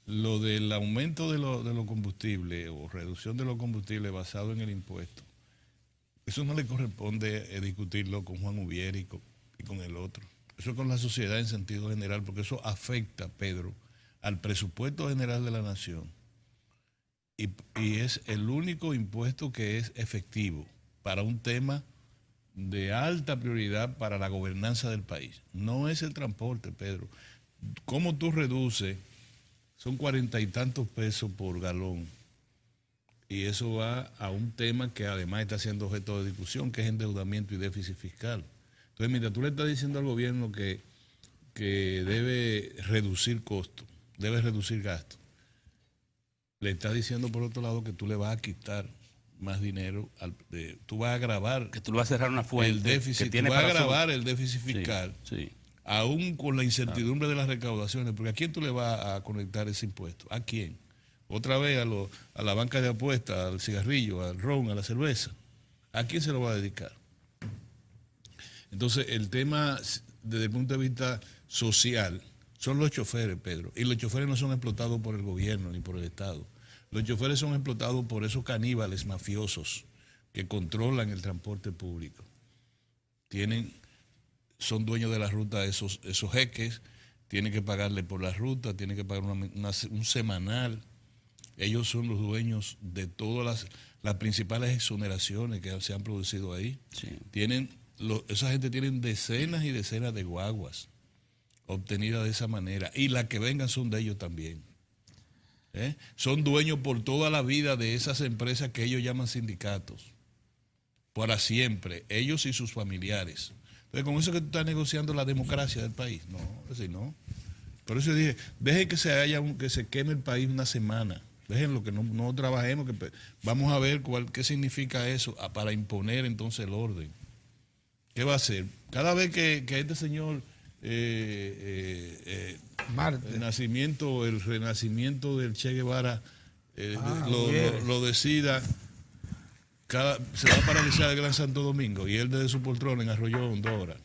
lo del aumento de los combustibles o reducción de los combustibles basado en el impuesto, eso no le corresponde discutirlo con Juan Ubier y con el otro. Eso es con la sociedad en sentido general, porque eso afecta, Pedro, al presupuesto general de la nación. Y es el único impuesto que es efectivo para un tema de alta prioridad para la gobernanza del país. No es el transporte, Pedro. ¿Cómo tú reduces? Son 40 y tantos pesos por galón. Y eso va a un tema que además está siendo objeto de discusión, que es endeudamiento y déficit fiscal. Entonces, mientras tú le estás diciendo al gobierno que debe reducir costos, debe reducir gastos, le estás diciendo por otro lado que tú le vas a quitar más dinero, tú vas a agravar, que tú le vas a cerrar una fuente, el déficit, tú vas a agravar el déficit fiscal, aún con la incertidumbre de las recaudaciones, porque ¿a quién tú le vas a conectar ese impuesto? ¿A quién? Otra vez a la banca de apuestas, al cigarrillo, al ron, a la cerveza. ¿A quién se lo va a dedicar? Entonces, el tema desde el punto de vista social son los choferes, Pedro, y los choferes no son explotados por el gobierno ni por el Estado. Los choferes son explotados por esos caníbales mafiosos que controlan el transporte público. Son dueños de la ruta esos jeques, tienen que pagarle por la ruta, tienen que pagar un semanal. Ellos son los dueños de todas las principales exoneraciones que se han producido ahí. Sí. Esa gente tiene decenas y decenas de guaguas obtenidas de esa manera. Y las que vengan son de ellos también. Son dueños por toda la vida de esas empresas que ellos llaman sindicatos. Para siempre. Ellos y sus familiares. Entonces, con eso que tú estás negociando la democracia del país. No, así no. Por eso dije, dejen que se queme el país una semana. Déjenlo, que no trabajemos, que vamos a ver qué significa eso para imponer entonces el orden. ¿Qué va a hacer? Cada vez que este señor el renacimiento del Che Guevara lo decida, se va a paralizar el Gran Santo Domingo y él desde su poltrona en Arroyo Hondo ahora.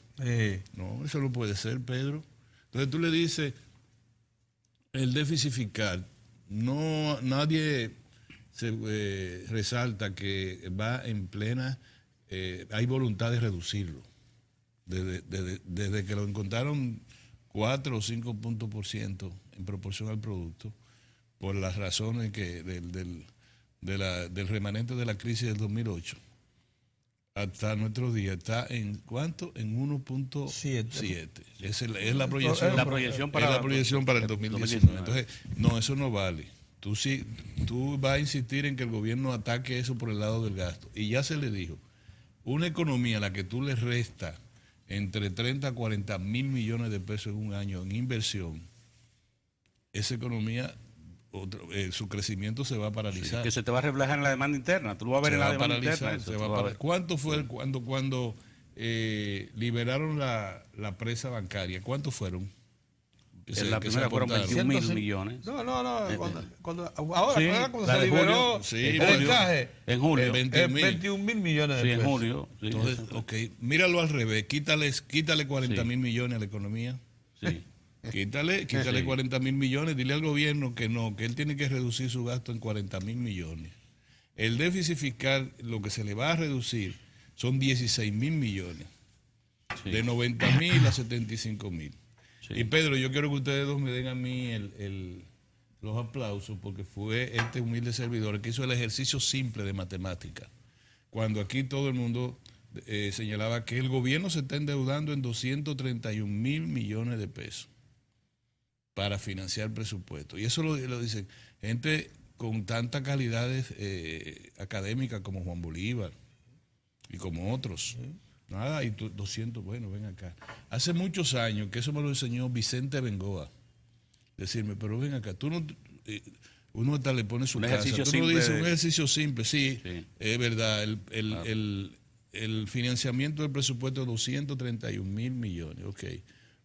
No, eso no puede ser, Pedro. Entonces tú le dices el déficit fiscal. Nadie resalta que va en plena, hay voluntad de reducirlo. Desde que lo encontraron 4 o 5 puntos por ciento en proporción al producto, por las razones del remanente de la crisis del 2008, hasta nuestros días está en ¿cuánto? En 1.7. Es la proyección para el 2019. Entonces, no, eso no vale. Tú vas a insistir en que el gobierno ataque eso por el lado del gasto. Y ya se le dijo, una economía a la que tú le restas entre 30 a 40 mil millones de pesos en un año en inversión, esa economía, su crecimiento se va a paralizar. Sí, que se te va a reflejar en la demanda interna. Tú lo vas a ver en la demanda interna. ¿Cuánto fue cuando liberaron la presa bancaria? ¿Cuántos fueron? La primera fueron 21.000 millones. Ahora cuando se liberó el encaje. En julio. 21.000 millones de pesos. En julio. Sí, entonces, míralo al revés. Quítale 40.000 millones a la economía. Sí. Quítale 40.000 millones. Dile al gobierno que no, que él tiene que reducir su gasto en 40.000 millones. El déficit fiscal, lo que se le va a reducir son 16.000 millones. Sí. De 90.000 a 75.000. Sí. Y Pedro, yo quiero que ustedes dos me den a mí los aplausos, porque fue este humilde servidor el que hizo el ejercicio simple de matemática. Cuando aquí todo el mundo señalaba que el gobierno se está endeudando en 231.000 millones de pesos para financiar el presupuesto. Y eso lo dicen gente con tantas calidades académicas como Juan Bolívar y como otros. Nada, y 200, bueno, ven acá. Hace muchos años, que eso me lo enseñó Vicente Bengoa, decirme, pero ven acá, tú no... uno hasta le pone su un casa. Ejercicio Tú simple no dices un ejercicio simple, sí, sí. Es verdad. Claro. El financiamiento del presupuesto es 231.000 millones, ok.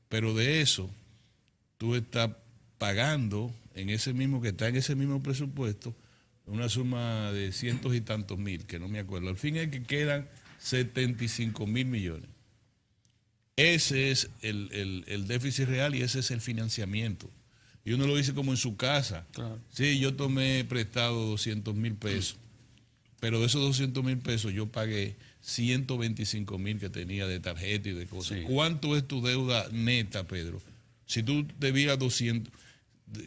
Pero de eso, tú estás pagando en ese mismo, que está en ese mismo presupuesto, una suma de cientos y tantos mil, que no me acuerdo. Al fin es que quedan 75.000 millones. Ese es el déficit real y ese es el financiamiento. Y uno lo dice como en su casa. Claro. Sí, yo tomé prestado 200.000 pesos, pero de esos 200.000 pesos yo pagué 125.000 que tenía de tarjeta y de cosas. Sí. ¿Cuánto es tu deuda neta, Pedro? Si tú debías 200,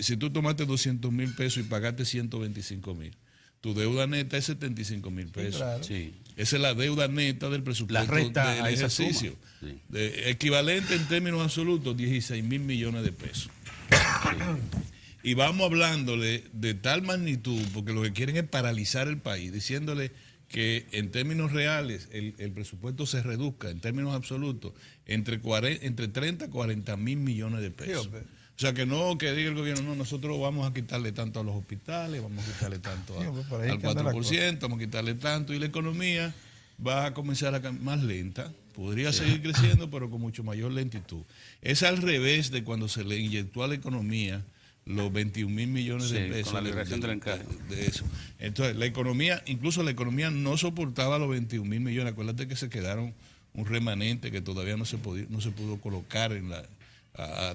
si tú tomaste 200.000 pesos y pagaste 125.000, tu deuda neta es 75.000 pesos. Sí, claro. Sí. Esa es la deuda neta del presupuesto La resta del a esa ejercicio. suma. Sí. Equivalente en términos absolutos, 16.000 millones de pesos. Y vamos hablándole de tal magnitud, porque lo que quieren es paralizar el país, diciéndole que en términos reales el presupuesto se reduzca, en términos absolutos, entre 30 y 40 mil millones de pesos. Sí, o sea, que no que diga el gobierno, no, nosotros vamos a quitarle tanto a los hospitales, vamos a quitarle tanto al 4%, vamos a quitarle tanto, y la economía va a comenzar a más lenta, podría seguir creciendo, pero con mucho mayor lentitud. Es al revés de cuando se le inyectó a la economía los 21.000 millones de pesos. Con la liberación del encaje. De eso. Entonces, la economía, incluso la economía no soportaba los 21.000 millones. Acuérdate que se quedaron un remanente que todavía no se pudo colocar en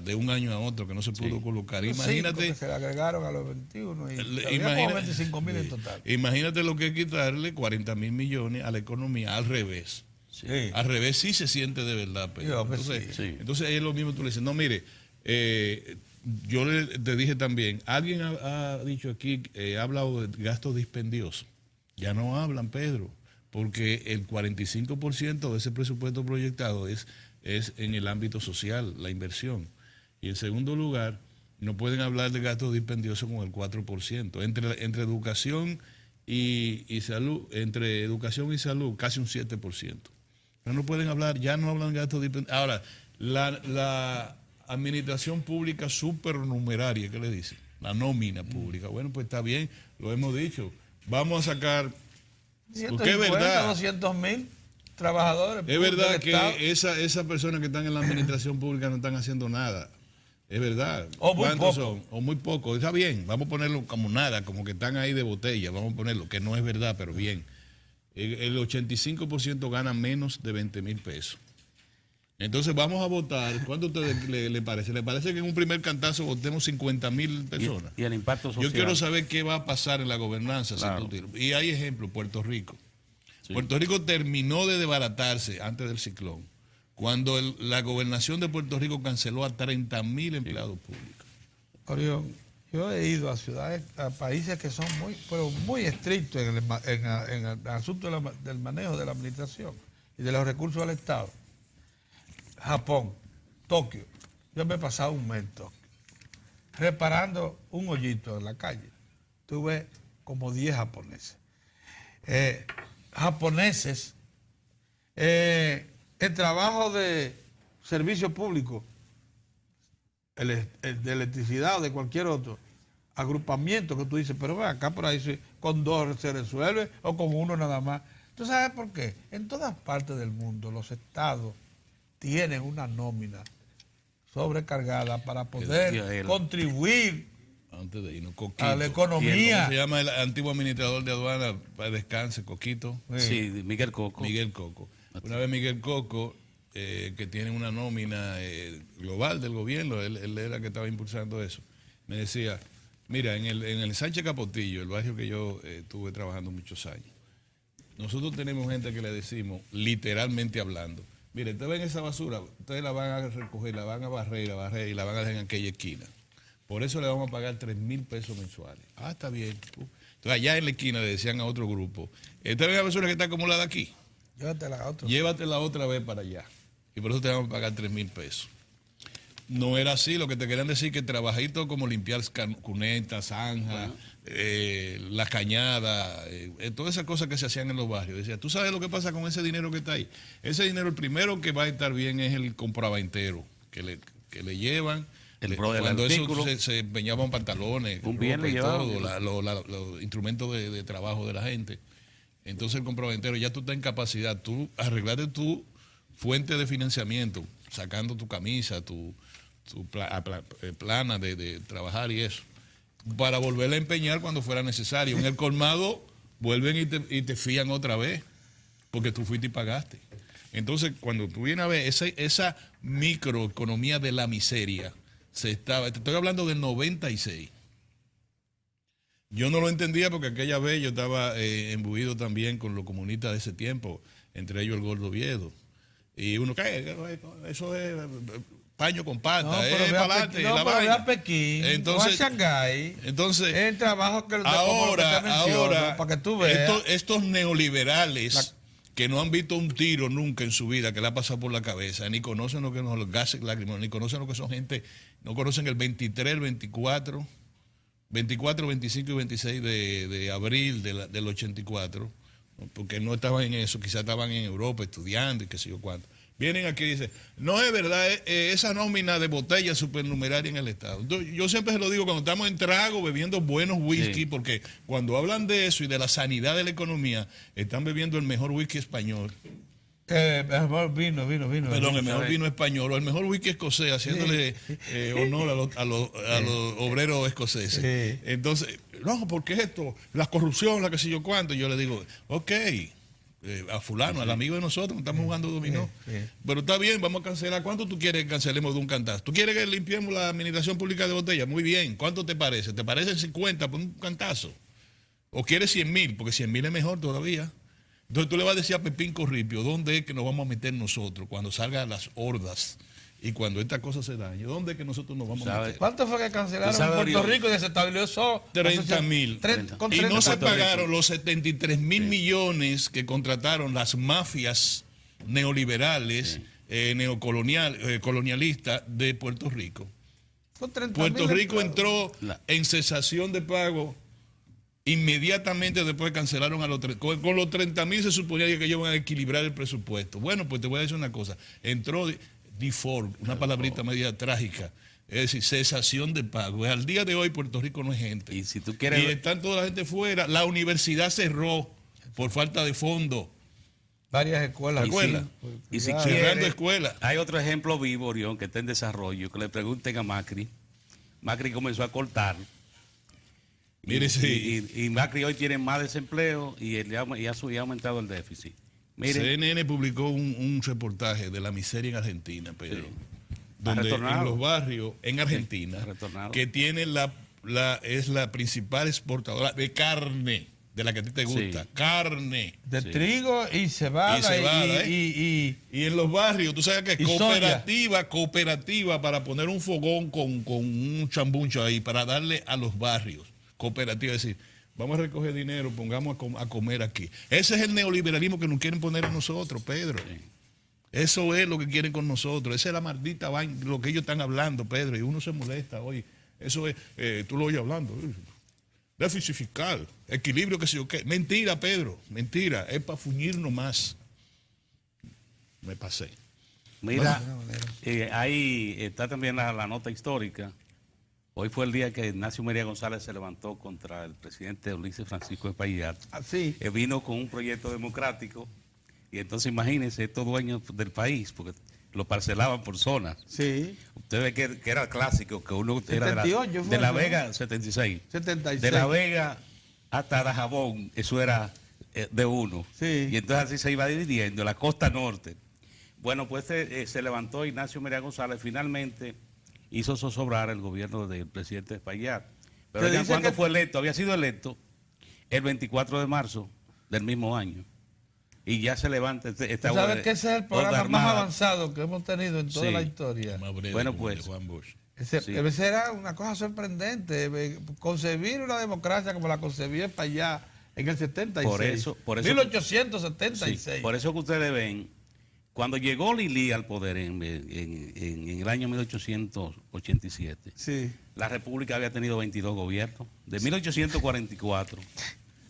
de un año a otro, que no se pudo colocar. Imagínate. Que se le agregaron a los 21 y imagínate, 25.000 en total. Imagínate lo que es quitarle 40.000 millones a la economía al revés. Sí. Al revés sí se siente de verdad, Pedro. Entonces es lo mismo, tú le dices, no, mire, yo te dije también, alguien ha dicho aquí, ha hablado de gastos dispendiosos. Ya no hablan, Pedro, porque el 45% de ese presupuesto proyectado es en el ámbito social, la inversión. Y en segundo lugar, no pueden hablar de gastos dispendiosos con el 4%. Entre educación y salud, casi un 7%. Pero no pueden hablar, ya no hablan de gastos dispendiosos. Ahora, la administración pública supernumeraria, ¿qué le dicen? La nómina pública. Bueno, pues está bien, lo hemos dicho. Vamos a sacar... Porque es verdad. 200.000 trabajadores. Es verdad que esas personas que están en la administración pública no están haciendo nada. Es verdad. ¿Cuántos son? O muy poco. Está bien, vamos a ponerlo como nada, como que están ahí de botella. Vamos a ponerlo, que no es verdad, pero bien. El 85% gana menos de 20.000 pesos. Entonces vamos a votar. ¿Cuánto a usted le parece? ¿Le parece que en un primer cantazo votemos 50.000 personas? Y el impacto social. Yo quiero saber qué va a pasar en la gobernanza. Claro. Y hay ejemplos, Puerto Rico. Sí. Puerto Rico terminó de desbaratarse antes del ciclón, cuando la gobernación de Puerto Rico canceló a 30.000 empleados públicos. Orión, yo he ido a ciudades, a países que son muy estrictos en el asunto del manejo de la administración y de los recursos del Estado. Japón, Tokio. Yo me he pasado un mes en Tokio, reparando un hoyito en la calle. Tuve como 10 japoneses. El trabajo de servicio público, el de electricidad o de cualquier otro agrupamiento que tú dices, pero ven acá por ahí con 2 se resuelve o con 1 nada más. ¿Tú sabes por qué? En todas partes del mundo los estados tienen una nómina sobrecargada para poder contribuir antes de irnos, Coquito, a la economía. ¿Cómo se llama el antiguo administrador de aduana? Para descanse, Coquito. Sí, Miguel Coco. Miguel Coco. Una vez Miguel Coco, que tiene una nómina global del gobierno, él era el que estaba impulsando eso, me decía, mira, en el Sánchez Capotillo, el barrio que yo estuve trabajando muchos años, nosotros tenemos gente que le decimos, literalmente hablando, mire, ustedes ven esa basura, ustedes la van a recoger, la van a barrer y la van a dejar en aquella esquina. Por eso le vamos a pagar 3.000 pesos mensuales. Ah, está bien. Entonces allá en la esquina le decían a otro grupo, esta es la basura que está acumulada aquí. Llévatela otra vez para allá. Y por eso te vamos a pagar 3.000 pesos. no era así. Lo que te querían decir que trabajito como limpiar cunetas, zanjas, las cañadas, todas esas cosas que se hacían en los barrios. Decía, ¿tú sabes lo que pasa con ese dinero que está ahí? Ese dinero, el primero que va a estar bien es el compraventero, que le llevan. Cuando eso se empeñaban pantalones, un bien le llevaban los instrumentos de trabajo de la gente. Entonces el compraventero, ya tú estás en capacidad, tú arreglaste tu fuente de financiamiento, sacando tu camisa, tu plana de trabajar y eso, para volverla a empeñar cuando fuera necesario. En el colmado vuelven y te fían otra vez, porque tú fuiste y pagaste. Entonces, cuando tú vienes a ver esa microeconomía de la miseria, te estoy hablando del 96. Yo no lo entendía porque aquella vez yo estaba embuido también con los comunistas de ese tiempo, entre ellos el Gordo Oviedo. Y uno, ¿qué? Eso es paño con pata, para adelante. No, pero ve a Pekín, entonces, o a Shanghái. Entonces, el trabajo que ahora, para que tú veas. Estos neoliberales que no han visto un tiro nunca en su vida, que le ha pasado por la cabeza, ni conocen lo que son los gases lacrimógenos, ni conocen lo que son gente, no conocen el 23, el 24, 25 y 26 de abril del 84, porque no estaban en eso, quizás estaban en Europa estudiando y qué sé yo cuánto. Vienen aquí y dicen, no es verdad, esa nómina de botellas supernumeraria en el Estado. Entonces, yo siempre se lo digo cuando estamos en trago, bebiendo buenos whisky, sí, porque cuando hablan de eso y de la sanidad de la economía, están bebiendo el mejor whisky español. El mejor vino. Perdón, el mejor vino español o el mejor whisky escocés, haciéndole honor a los obreros escoceses. Sí. Entonces, no, porque esto, la corrupción, la que sé yo cuánto, yo le digo, ok, a fulano, al amigo de nosotros, estamos jugando dominó. Pero está bien, vamos a cancelar. ¿Cuánto tú quieres que cancelemos de un cantazo? ¿Tú quieres que limpiemos la administración pública de botellas? Muy bien. ¿Cuánto te parece? ¿Te parecen 50 por un cantazo? ¿O quieres 100,000? Porque 100,000 es mejor todavía. Entonces tú le vas a decir a Pepín Corripio, ¿dónde es que nos vamos a meter nosotros cuando salgan las hordas y cuando esta cosa se dañe? ¿Dónde es que nosotros nos vamos a meter? ¿Cuánto fue que cancelaron en Puerto Rico y se estabilizó? 30,000. Y no se pagaron los 73,000 millones que contrataron las mafias neoliberales, colonialistas de Puerto Rico. Puerto Rico entró en cesación de pago inmediatamente después cancelaron a los con los 30,000 se suponía que ellos iban a equilibrar el presupuesto. Bueno, pues te voy a decir una cosa. Entró default, una palabrita media trágica. Es decir, cesación de pago. Al día de hoy Puerto Rico no es gente. Y si tú quieres... Y están toda la gente fuera. La universidad cerró por falta de fondo. Varias escuelas. Y si cerrando escuelas. Hay otro ejemplo vivo, Orión, que está en desarrollo, que le pregunten a Macri. Macri comenzó a cortar. Mire, sí. Y Macri hoy tiene más desempleo y ha aumentado el déficit. Mire, CNN publicó un reportaje de la miseria en Argentina, Pedro. Sí. Donde en los barrios en Argentina, que tiene es la principal exportadora de carne, de la que a ti te gusta, sí, carne. De trigo y cebada. Y en los barrios, tú sabes que cooperativa para poner un fogón con un chambuncho ahí, para darle a los barrios. Cooperativa, es decir, vamos a recoger dinero, pongamos a comer aquí. Ese es el neoliberalismo que nos quieren poner a nosotros, Pedro. Sí. Eso es lo que quieren con nosotros. Esa es la maldita vaina, lo que ellos están hablando, Pedro, y uno se molesta hoy. Eso es, tú lo oyes hablando. Déficit fiscal, equilibrio, que sé yo qué. Mentira, Pedro, mentira. Es para fuñirnos más. Me pasé. Mira, ahí está también la nota histórica. Hoy fue el día que Ignacio Mérida González se levantó contra el presidente Ulises Francisco Espaillat. Sí. Vino con un proyecto democrático y entonces imagínense, estos dueños del país, porque lo parcelaban por zonas. Sí. Usted ve que era clásico, que uno 78, era de la Vega, 76. De la Vega hasta Dajabón, eso era de uno. Sí. Y entonces así se iba dividiendo, la costa norte. Bueno, pues se levantó Ignacio Mérida González, finalmente hizo zozobrar el gobierno del presidente Espaillat. Pero ya cuando fue electo, había sido electo el 24 de marzo del mismo año. Y ya se levanta esta ¿Sabes que ese es el programa más avanzado que hemos tenido en toda la historia? Bueno, pues. Juan Bosch. Esa era una cosa sorprendente. Concebir una democracia como la concebía Espaillat en el 76. Por eso 1876. Sí, por eso que ustedes ven Cuando llegó Lili al poder en el año 1887, Sí. la República había tenido 22 gobiernos. De 1844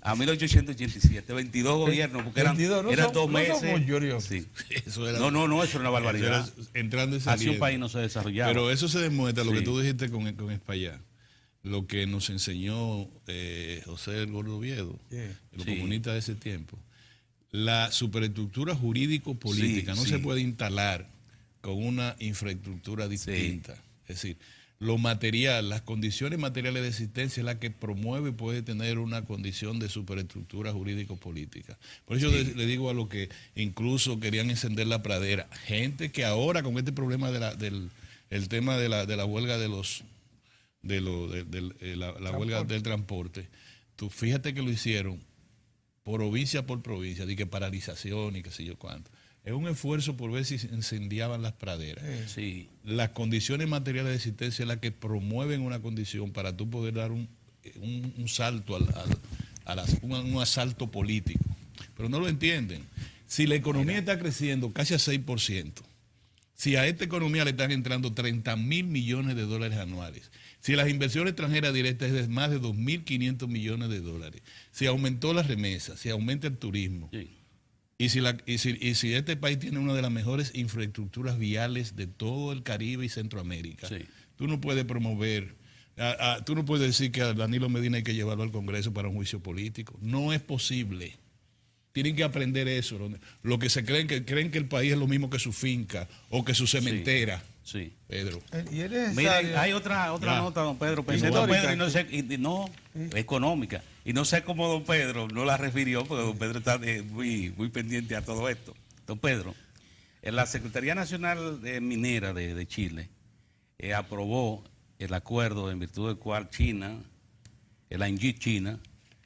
a 1887, 22 gobiernos, porque 22, no eran son- 2 no son meses. muchos, Oriol. Sí. Eso era, No, eso era una barbaridad. eso era entrando y Así saliendo. un país no se desarrollaba. Pero eso se demuestra, lo Sí. que tú dijiste con Espaillá, lo que nos enseñó José el Gordo Oviedo, los Sí. comunistas de ese tiempo. La superestructura jurídico-política Sí, no sí. se puede instalar con una infraestructura distinta. Es decir, lo material, las condiciones materiales de existencia es la que promueve y puede tener una condición de superestructura jurídico-política. Por eso le digo a los que incluso querían encender la pradera, gente que ahora con este problema del el tema de la huelga la huelga del transporte, tú fíjate que lo hicieron provincia por provincia, de que paralización y qué sé yo cuánto. Es un esfuerzo por ver si se incendiaban las praderas. Sí. Las condiciones materiales de existencia es la que promueven una condición para tú poder dar un salto un asalto político. Pero no lo entienden. Si la economía está creciendo casi a 6%, si a esta economía le están entrando 30.000 millones de dólares anuales, si las inversiones extranjeras directas es de más de 2.500 millones de dólares, si aumentó las remesas, si aumenta el turismo, Sí. y si este país tiene una de las mejores infraestructuras viales de todo el Caribe y Centroamérica, Sí. tú no puedes promover, tú no puedes decir que a Danilo Medina hay que llevarlo al Congreso para un juicio político. No es posible. Tienen que aprender eso. Lo que se creen que el país es lo mismo que su finca o que su cementera, Sí. Pedro. Y es necesario. Miren, hay otra Ya. nota, don Pedro. Pensé Histórica. don Pedro y no sé, no, económica. Y no sé cómo don Pedro no la refirió, porque don Pedro está muy pendiente a todo esto. Don Pedro, la Secretaría Nacional Minera de Chile aprobó el acuerdo en virtud del cual China, la INGIT China,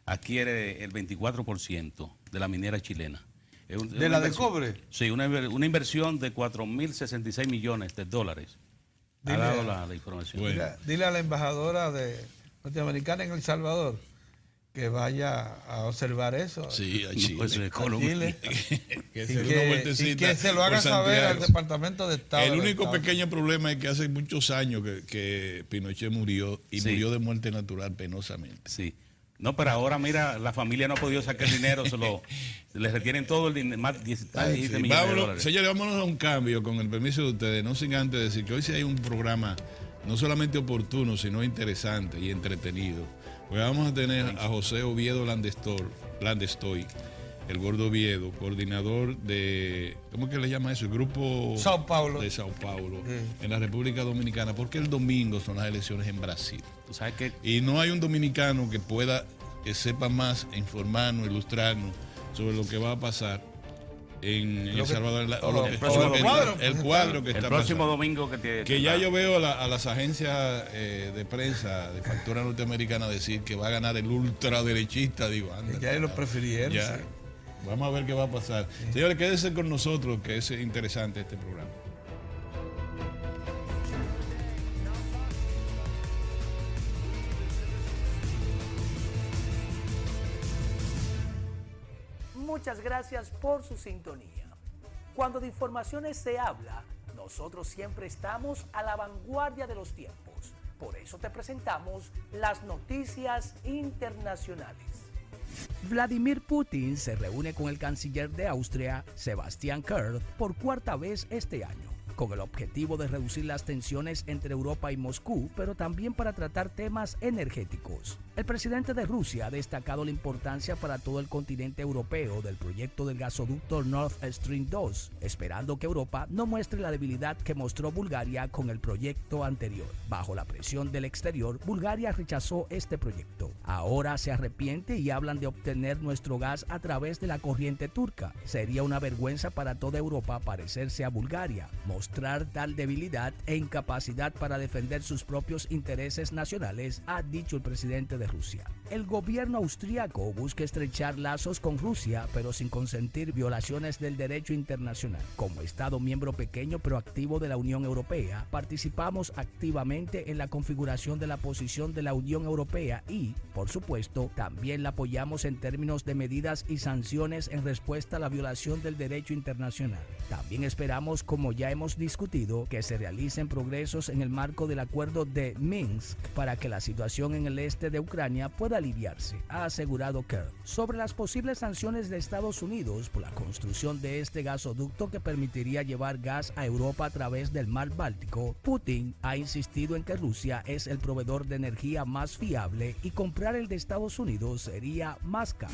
adquiere el 24% de la minera chilena. ¿De la de cobre? Sí, una inversión de 4.066 millones de dólares. Ha Dile- dado la información. Bueno. Dile a la embajadora norteamericana en El Salvador que vaya a observar eso. Sí, a No, Chile. eso es A económico. Chile. Que Y se dé una que, vueltecita y que se lo haga por saber al Santiago. Departamento de Estado. El del único Estado. pequeño problema es que hace muchos años que Pinochet murió y Sí. murió de muerte natural penosamente. Sí. No, pero ahora, mira, la familia no ha podido sacar el dinero, les retienen todo el dinero, más de 17 Sí, millones de vámonos, dólares. señores, vámonos a un cambio con el permiso de ustedes, no sin antes decir que hoy sí hay un programa no solamente oportuno, sino interesante y entretenido. Pues vamos a tener a José Oviedo Landestoy, el Gordo Oviedo, coordinador de, ¿cómo es que le llama eso? El grupo Sao Paulo. de Sao Paulo, Sí. en la República Dominicana, porque el domingo son las elecciones en Brasil. Tú sabes que Y no hay un dominicano que pueda, que sepa más, informarnos, ilustrarnos sobre lo que va a pasar en El Salvador. el próximo El cuadro que el está próximo pasando. domingo Que ya yo veo a las agencias de prensa de factura norteamericana decir que va a ganar el ultraderechista. Digo, anda. Ya lo prefirieron. Ya. Sí. Vamos a ver qué va a pasar. Señores, quédense con nosotros, que es interesante este programa. Muchas gracias por su sintonía. Cuando de informaciones se habla, nosotros siempre estamos a la vanguardia de los tiempos. Por eso te presentamos las noticias internacionales. Vladimir Putin se reúne con el canciller de Austria, Sebastian Kurz, por cuarta vez este año, con el objetivo de reducir las tensiones entre Europa y Moscú, pero también para tratar temas energéticos. El presidente de Rusia ha destacado la importancia para todo el continente europeo del proyecto del gasoducto Nord Stream 2, esperando que Europa no muestre la debilidad que mostró Bulgaria con el proyecto anterior. Bajo la presión del exterior, Bulgaria rechazó este proyecto. Ahora se arrepiente y hablan de obtener nuestro gas a través de la corriente turca. Sería una vergüenza para toda Europa parecerse a Bulgaria, mostrar tal debilidad e incapacidad para defender sus propios intereses nacionales, ha dicho el presidente de Rusia. El gobierno austriaco busca estrechar lazos con Rusia, pero sin consentir violaciones del derecho internacional. Como Estado miembro pequeño pero activo de la Unión Europea, participamos activamente en la configuración de la posición de la Unión Europea y, por supuesto, también la apoyamos en términos de medidas y sanciones en respuesta a la violación del derecho internacional. También esperamos, como ya hemos discutido, que se realicen progresos en el marco del acuerdo de Minsk para que la situación en el este de Ucrania pueda aliviarse, ha asegurado Kerr. Sobre las posibles sanciones de Estados Unidos por la construcción de este gasoducto que permitiría llevar gas a Europa a través del mar Báltico, Putin ha insistido en que Rusia es el proveedor de energía más fiable y comprar el de Estados Unidos sería más caro.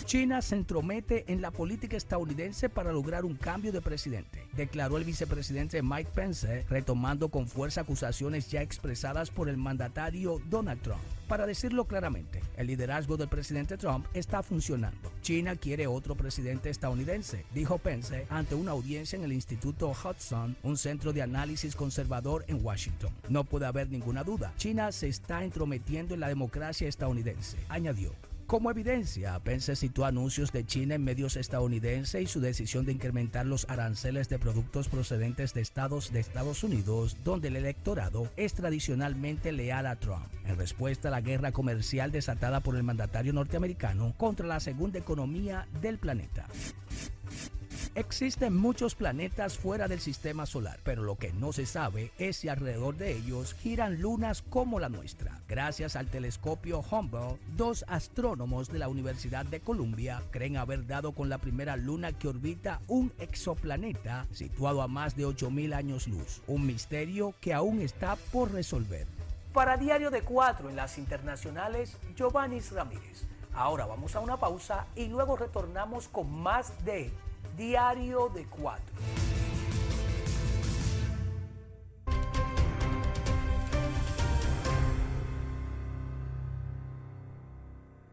China se entromete en la política estadounidense para lograr un cambio de presidente, declaró el vicepresidente Mike Pence, retomando con fuerza acusaciones ya expresadas por el mandatario Donald Trump. Para decirlo claramente, el liderazgo del presidente Trump está funcionando. China quiere otro presidente estadounidense, dijo Pence ante una audiencia en el Instituto Hudson, un centro de análisis conservador en Washington. No puede haber ninguna duda, China se está entrometiendo en la democracia estadounidense, añadió. Como evidencia, Pence citó anuncios de China en medios estadounidenses y su decisión de incrementar los aranceles de productos procedentes de estados de Estados Unidos, donde el electorado es tradicionalmente leal a Trump, en respuesta a la guerra comercial desatada por el mandatario norteamericano contra la segunda economía del planeta. Existen muchos planetas fuera del sistema solar, pero lo que no se sabe es si alrededor de ellos giran lunas como la nuestra. Gracias al telescopio Hubble, 2 astrónomos de la Universidad de Columbia creen haber dado con la primera luna que orbita un exoplaneta situado a más de 8.000 años luz, un misterio que aún está por resolver. Para Diario de 4 en las internacionales, Giovanni Ramírez. Ahora vamos a una pausa y luego retornamos con más de Diario de 4.